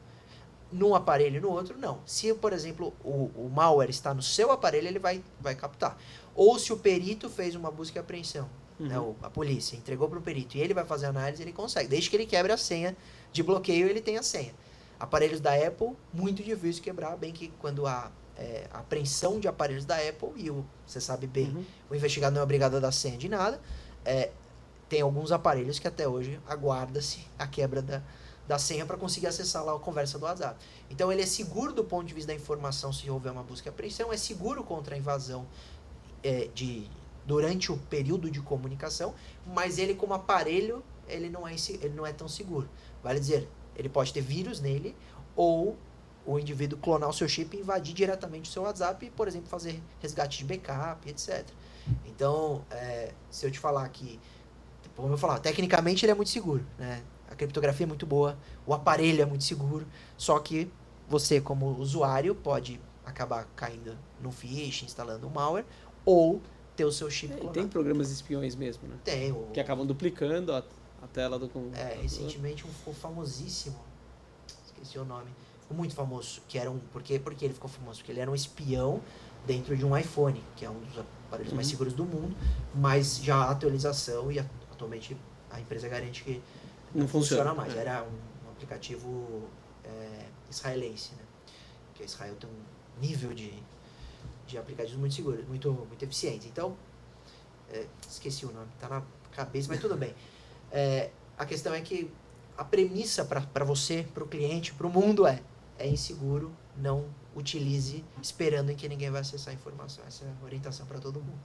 Num aparelho e no outro, não. Se, por exemplo, o malware está no seu aparelho, ele vai captar. Ou se o perito fez uma busca e apreensão, né, a polícia entregou para o perito e ele vai fazer a análise, ele consegue. Desde que ele quebre a senha de bloqueio, ele tem a senha. Aparelhos da Apple, muito difícil quebrar, bem que quando a apreensão de aparelhos da Apple, e você sabe bem, o investigado não é obrigado a dar senha de nada, tem alguns aparelhos que até hoje aguarda-se a quebra da senha para conseguir acessar lá a conversa do WhatsApp. Então ele é seguro do ponto de vista da informação se houver uma busca e apreensão, é seguro contra a invasão durante o período de comunicação, mas ele como aparelho, ele não é tão seguro. Vale dizer, ele pode ter vírus nele, ou o indivíduo clonar o seu chip e invadir diretamente o seu WhatsApp e, por exemplo, fazer resgate de backup, etc. Então, se eu te falar que, como eu falar, tecnicamente ele é muito seguro, né? A criptografia é muito boa, o aparelho é muito seguro, só que você, como usuário, pode acabar caindo no phishing, instalando um malware, ou ter o seu chip clonado. Tem programas espiões mesmo, né? Tem. Que acabam duplicando a tela do... Recentemente ficou famosíssimo, esqueci o nome, ficou muito famoso, que era por que ele ficou famoso? Porque ele era um espião dentro de um iPhone, que é um dos aparelhos mais seguros do mundo, mas já a atualização e atualmente a empresa garante que não funciona mais. Era um aplicativo israelense, né? Porque Israel tem um nível de aplicativos muito seguros, muito, muito eficientes. Então, esqueci o nome, tá na cabeça, mas tudo bem. A questão é que a premissa para você, para o cliente, para o mundo é inseguro, não utilize esperando em que ninguém vai acessar a informação. Essa é a orientação para todo mundo.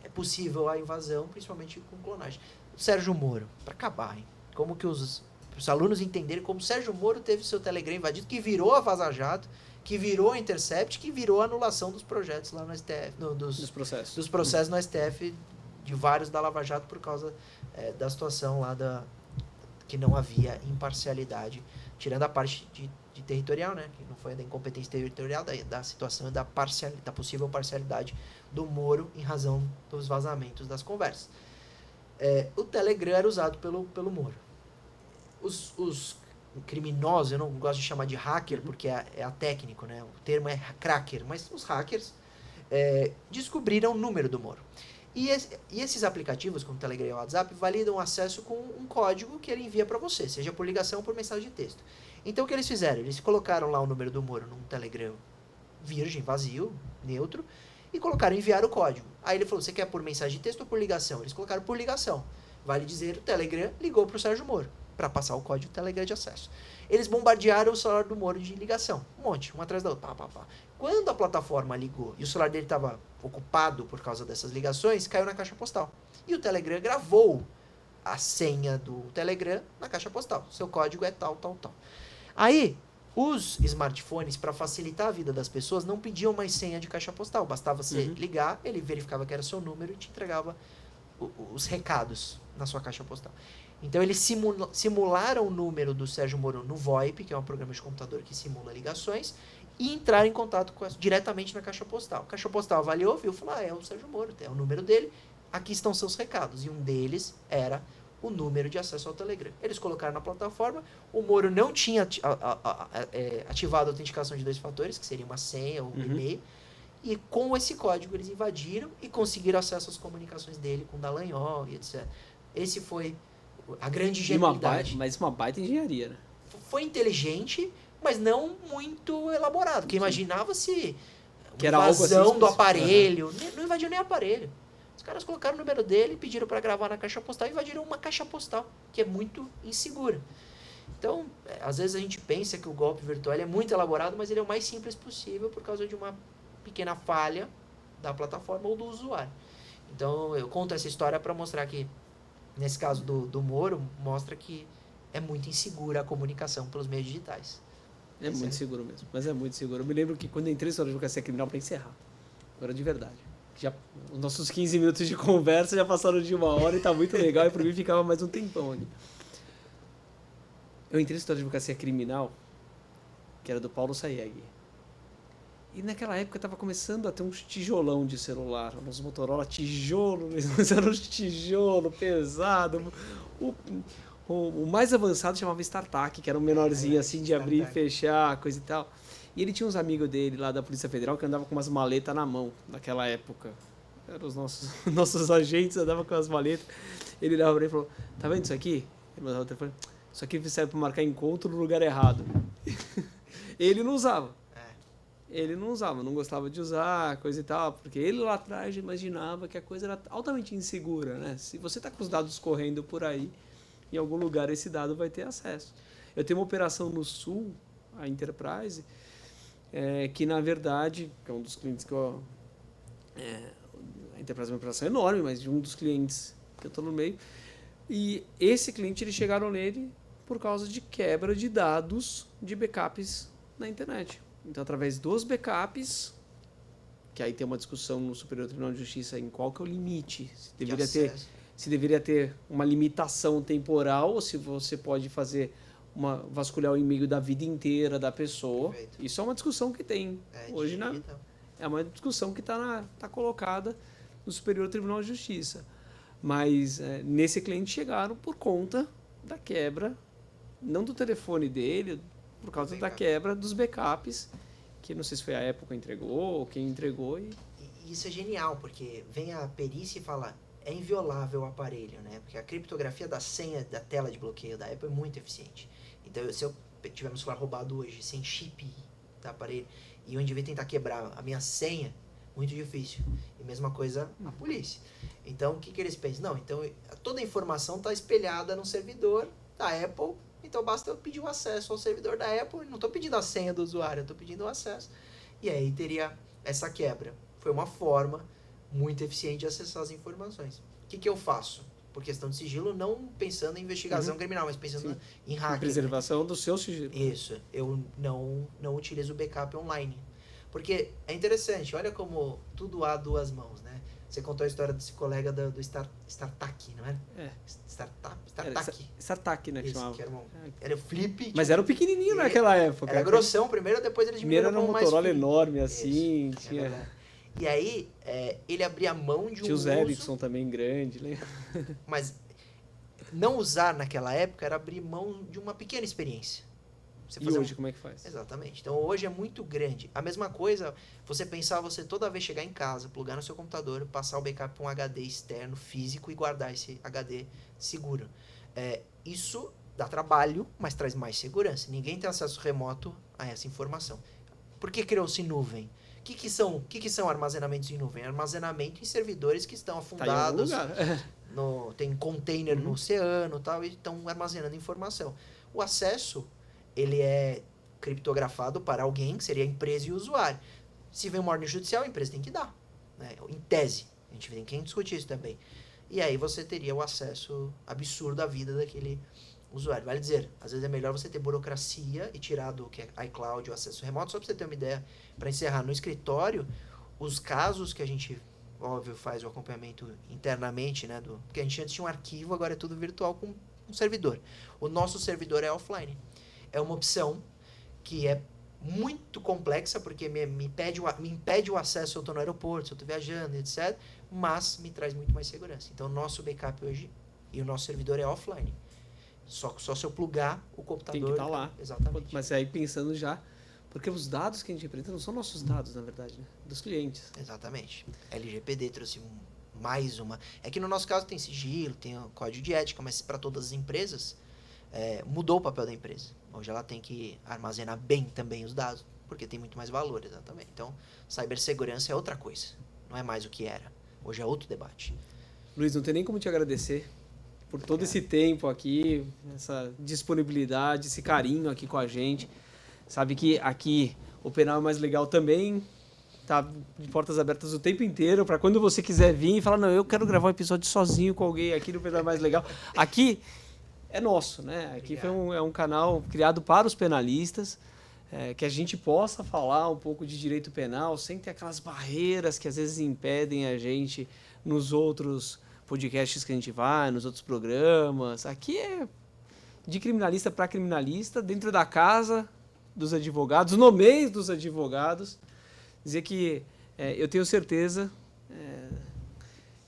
É possível a invasão, principalmente com clonagem. Sérgio Moro, para acabar, hein? Como que os alunos entenderem como Sérgio Moro teve seu Telegram invadido, que virou a Vaza Jato, que virou a Intercept, que virou a anulação dos projetos lá no STF, dos processos no STF, de vários da Lava Jato, por causa da situação lá que não havia imparcialidade, tirando a parte de de territorial, né? Que não foi da incompetência territorial, da situação da possível parcialidade do Moro em razão dos vazamentos das conversas. O Telegram era usado pelo Moro. Os criminosos, eu não gosto de chamar de hacker porque é atécnico, né? O termo é cracker, mas os hackers descobriram o número do Moro. E esses aplicativos, como o Telegram e o WhatsApp, validam o acesso com um código que ele envia para você, seja por ligação ou por mensagem de texto. Então, o que eles fizeram? Eles colocaram lá o número do Moro num Telegram virgem, vazio, neutro, e colocaram enviar o código. Aí ele falou, você quer por mensagem de texto ou por ligação? Eles colocaram por ligação. Vale dizer, o Telegram ligou para o Sérgio Moro, para passar o código Telegram de acesso. Eles bombardearam o celular do Moro de ligação. Um monte, um atrás da outra. Quando a plataforma ligou e o celular dele estava ocupado por causa dessas ligações, caiu na caixa postal. E o Telegram gravou a senha do Telegram na caixa postal. Seu código é tal, tal, tal. Aí, os smartphones, para facilitar a vida das pessoas, não pediam mais senha de caixa postal. Bastava você ligar, ele verificava que era seu número e te entregava os recados na sua caixa postal. Então, eles simularam o número do Sérgio Moro no VoIP, que é um programa de computador que simula ligações, e entraram em contato diretamente na caixa postal. A caixa postal avaliou, viu, falou, é o Sérgio Moro, é o número dele, aqui estão seus recados. E um deles era o número de acesso ao Telegram. Eles colocaram na plataforma, o Moro não tinha ativado a autenticação de 2 fatores, que seria uma senha ou um e-mail, e com esse código eles invadiram e conseguiram acesso às comunicações dele com Dallagnol e etc. Esse foi a grande genialidade. Mas uma baita engenharia, né? Foi inteligente, mas não muito elaborado. Porque imaginava-se que era algo assim, do aparelho. Não invadiu nem o aparelho. Os caras colocaram o número dele, pediram para gravar na caixa postal e invadiram uma caixa postal, que é muito insegura. Então, às vezes a gente pensa que o golpe virtual é muito elaborado, mas ele é o mais simples possível por causa de uma pequena falha da plataforma ou do usuário. Então, eu conto essa história para mostrar que, nesse caso do Moro, mostra que é muito insegura a comunicação pelos meios digitais. É muito seguro mesmo, mas é muito seguro. Eu me lembro que quando eu entrei na história de advocacia criminal para encerrar, agora de verdade, os nossos 15 minutos de conversa já passaram de 1 hora e tá muito legal, e para mim ficava mais um tempão aqui. Eu entrei na história de advocacia criminal, que era do Paulo Sayeg. E naquela época estava começando a ter uns tijolão de celular, uns Motorola tijolo mesmo, mas era uns tijolo pesado. O mais avançado chamava StarTAC, que era um menorzinho assim de abrir e fechar, coisa e tal. E ele tinha uns amigos dele lá da Polícia Federal que andavam com umas maletas na mão naquela época. Eram os nossos agentes, andavam com as maletas. Ele olhava pra ele e falou, tá vendo isso aqui? Ele mandava o telefone, isso aqui serve para marcar encontro no lugar errado. Ele não usava. Ele não usava, não gostava de usar, coisa e tal, porque ele lá atrás imaginava que a coisa era altamente insegura, né? Se você está com os dados correndo por aí, em algum lugar esse dado vai ter acesso. Eu tenho uma operação no Sul, a Enterprise, que na verdade, que é um dos clientes que eu... a Enterprise é uma operação enorme, mas de um dos clientes que eu estou no meio, e esse cliente, eles chegaram nele por causa de quebra de dados de backups na internet. Então, através dos backups, que aí tem uma discussão no Superior Tribunal de Justiça em qual que é o limite, se deveria ter uma limitação temporal ou se você pode fazer vasculhar o e-mail da vida inteira da pessoa. Perfeito. Isso é uma discussão que tem hoje, é uma discussão que está colocada no Superior Tribunal de Justiça. Mas nesse cliente chegaram por conta da quebra, não do telefone dele, por causa da quebra dos backups, que não sei se foi a Apple que entregou ou quem entregou. E isso é genial, porque vem a perícia e fala, é inviolável o aparelho, né? Porque a criptografia da senha da tela de bloqueio da Apple é muito eficiente. Então, se eu tiver meu celular roubado hoje, sem chip do aparelho, e eu devia tentar quebrar a minha senha, muito difícil. E mesma coisa a polícia. Então, o que eles pensam? Não, então toda a informação está espelhada no servidor da Apple. Então basta eu pedir o acesso ao servidor da Apple, não estou pedindo a senha do usuário, eu estou pedindo o acesso. E aí teria essa quebra. Foi uma forma muito eficiente de acessar as informações. O que eu faço? Por questão de sigilo, não pensando em investigação criminal, mas pensando em hacking. Preservação do seu sigilo. Isso. Eu não utilizo o backup online. Porque é interessante, olha como tudo há duas mãos, né? Você contou a história desse colega do StarTAC, não é? StarTAC. StarTAC, né, que Isso, chamava. que era o flip. Mas era o pequenininho naquela época. Era grossão primeiro, depois eles Primeiro diminuíram era um para um mais Motorola fino. enorme, assim. Isso, Tinha... é verdade. E aí, ele abria mão de um Tinha os uso, Ericsson também grande, lembra? mas não usar naquela época era abrir mão de uma pequena experiência. Você E fazer hoje, como é que faz? Exatamente. Então, hoje é muito grande. A mesma coisa, você pensar, você toda vez chegar em casa, plugar no seu computador, passar o backup para um HD externo, físico, e guardar esse HD seguro. Isso dá trabalho, mas traz mais segurança. Ninguém tem acesso remoto a essa informação. Por que criou-se nuvem? O que são armazenamentos em nuvem? Armazenamento em servidores que estão afundados, Tá em algum lugar. tem container no oceano tal, e estão armazenando informação. O acesso, ele é criptografado para alguém, que seria a empresa e o usuário. Se vem uma ordem judicial, a empresa tem que dar, né? Em tese. A gente tem que discutir isso também. E aí você teria o acesso absurdo à vida daquele usuário. Vale dizer, às vezes é melhor você ter burocracia e tirar do que é iCloud o acesso remoto, só para você ter uma ideia. Para encerrar, no escritório, os casos que a gente, óbvio, faz o acompanhamento internamente, né? Porque a gente antes tinha um arquivo, agora é tudo virtual com um servidor. O nosso servidor é offline. É uma opção que é muito complexa, porque me impede o acesso se eu estou no aeroporto, se eu estou viajando, etc. Mas me traz muito mais segurança. Então, o nosso backup hoje e o nosso servidor é offline. Só se eu plugar o computador... Tem que estar lá. Exatamente. Mas aí pensando já... Porque os dados que a gente representa não são nossos dados, na verdade, né? Dos clientes. Exatamente. LGPD trouxe mais uma... É que no nosso caso tem sigilo, tem o código de ética, mas para todas as empresas, mudou o papel da empresa. Hoje ela tem que armazenar bem também os dados, porque tem muito mais valor, exatamente. Então, cibersegurança é outra coisa. Não é mais o que era. Hoje é outro debate. Luiz, não tem nem como te agradecer por todo esse tempo aqui, essa disponibilidade, esse carinho aqui com a gente. Sabe que aqui o Penal é Mais Legal também tá de portas abertas o tempo inteiro, para quando você quiser vir e falar, não, eu quero gravar um episódio sozinho com alguém aqui no Penal é Mais Legal. Aqui é nosso, né? Aqui é um canal criado para os penalistas, que a gente possa falar um pouco de direito penal sem ter aquelas barreiras que às vezes impedem a gente nos outros podcasts que a gente vai, nos outros programas. Aqui é de criminalista para criminalista, dentro da casa dos advogados, no meio dos advogados. Dizer que eu tenho certeza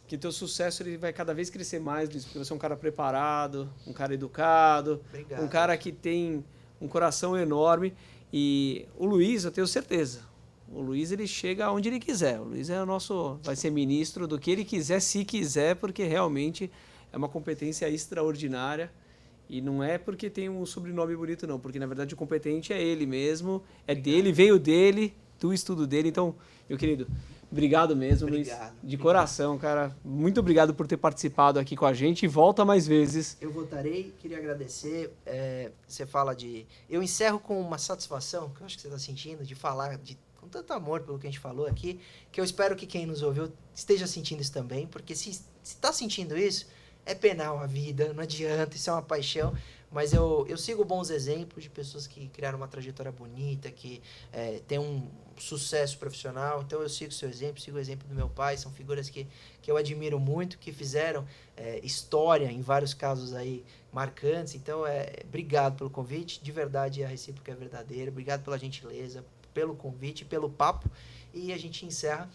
que teu sucesso ele vai cada vez crescer mais, Luiz, porque você é um cara preparado, um cara educado, Obrigado. Um cara que tem um coração enorme. E o Luiz, eu tenho certeza, o Luiz ele chega onde ele quiser. O Luiz vai ser ministro do que ele quiser, se quiser, porque realmente é uma competência extraordinária. E não é porque tem um sobrenome bonito, não, porque na verdade o competente é ele mesmo, dele, veio dele, do estudo dele. Então, meu querido, obrigado mesmo, Luiz. De coração, cara. Muito obrigado por ter participado aqui com a gente e volta mais vezes. Eu voltarei, queria agradecer. Você fala de... Eu encerro com uma satisfação, que eu acho que você está sentindo, de falar com tanto amor pelo que a gente falou aqui, que eu espero que quem nos ouviu esteja sentindo isso também, porque se está sentindo isso, é penal a vida, não adianta, isso é uma paixão. Mas eu sigo bons exemplos de pessoas que criaram uma trajetória bonita, que têm um sucesso profissional. Então eu sigo seu exemplo, sigo o exemplo do meu pai. São figuras que eu admiro muito, que fizeram história em vários casos aí marcantes. Então, obrigado pelo convite. De verdade, a recíproca é verdadeira. Obrigado pela gentileza, pelo convite, pelo papo. E a gente encerra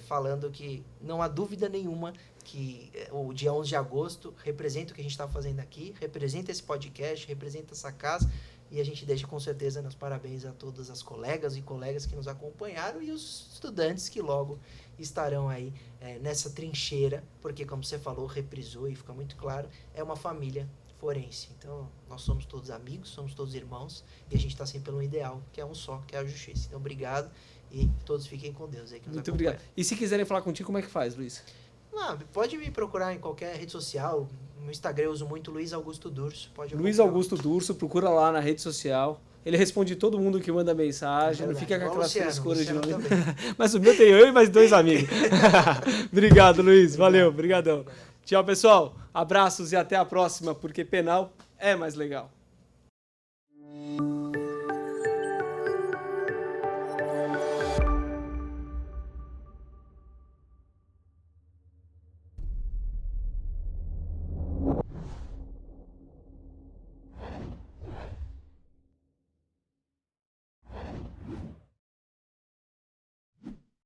falando que não há dúvida nenhuma que o dia 11 de agosto representa o que a gente está fazendo aqui, representa esse podcast, representa essa casa, e a gente deixa com certeza meus parabéns a todas as colegas e colegas que nos acompanharam e os estudantes que logo estarão aí nessa trincheira, porque como você falou, reprisou e fica muito claro, é uma família forense. Então, nós somos todos amigos, somos todos irmãos, e a gente está sempre pelo ideal, que é um só, que é a justiça. Então, obrigado, e todos fiquem com Deus aí que nos Muito acompanham. obrigado. E se quiserem falar contigo, como é que faz, Luiz? Pode me procurar em qualquer rede social. No Instagram eu uso muito Luiz Augusto Durso. Luiz Augusto Durso, procura lá na rede social. Ele responde todo mundo que manda mensagem, não fica com aquelas frescuras de nome. Mas o meu tem eu e mais 2 amigos. Obrigado, Luiz. Valeu, brigadão. Tchau, pessoal. Abraços e até a próxima, porque penal é mais legal.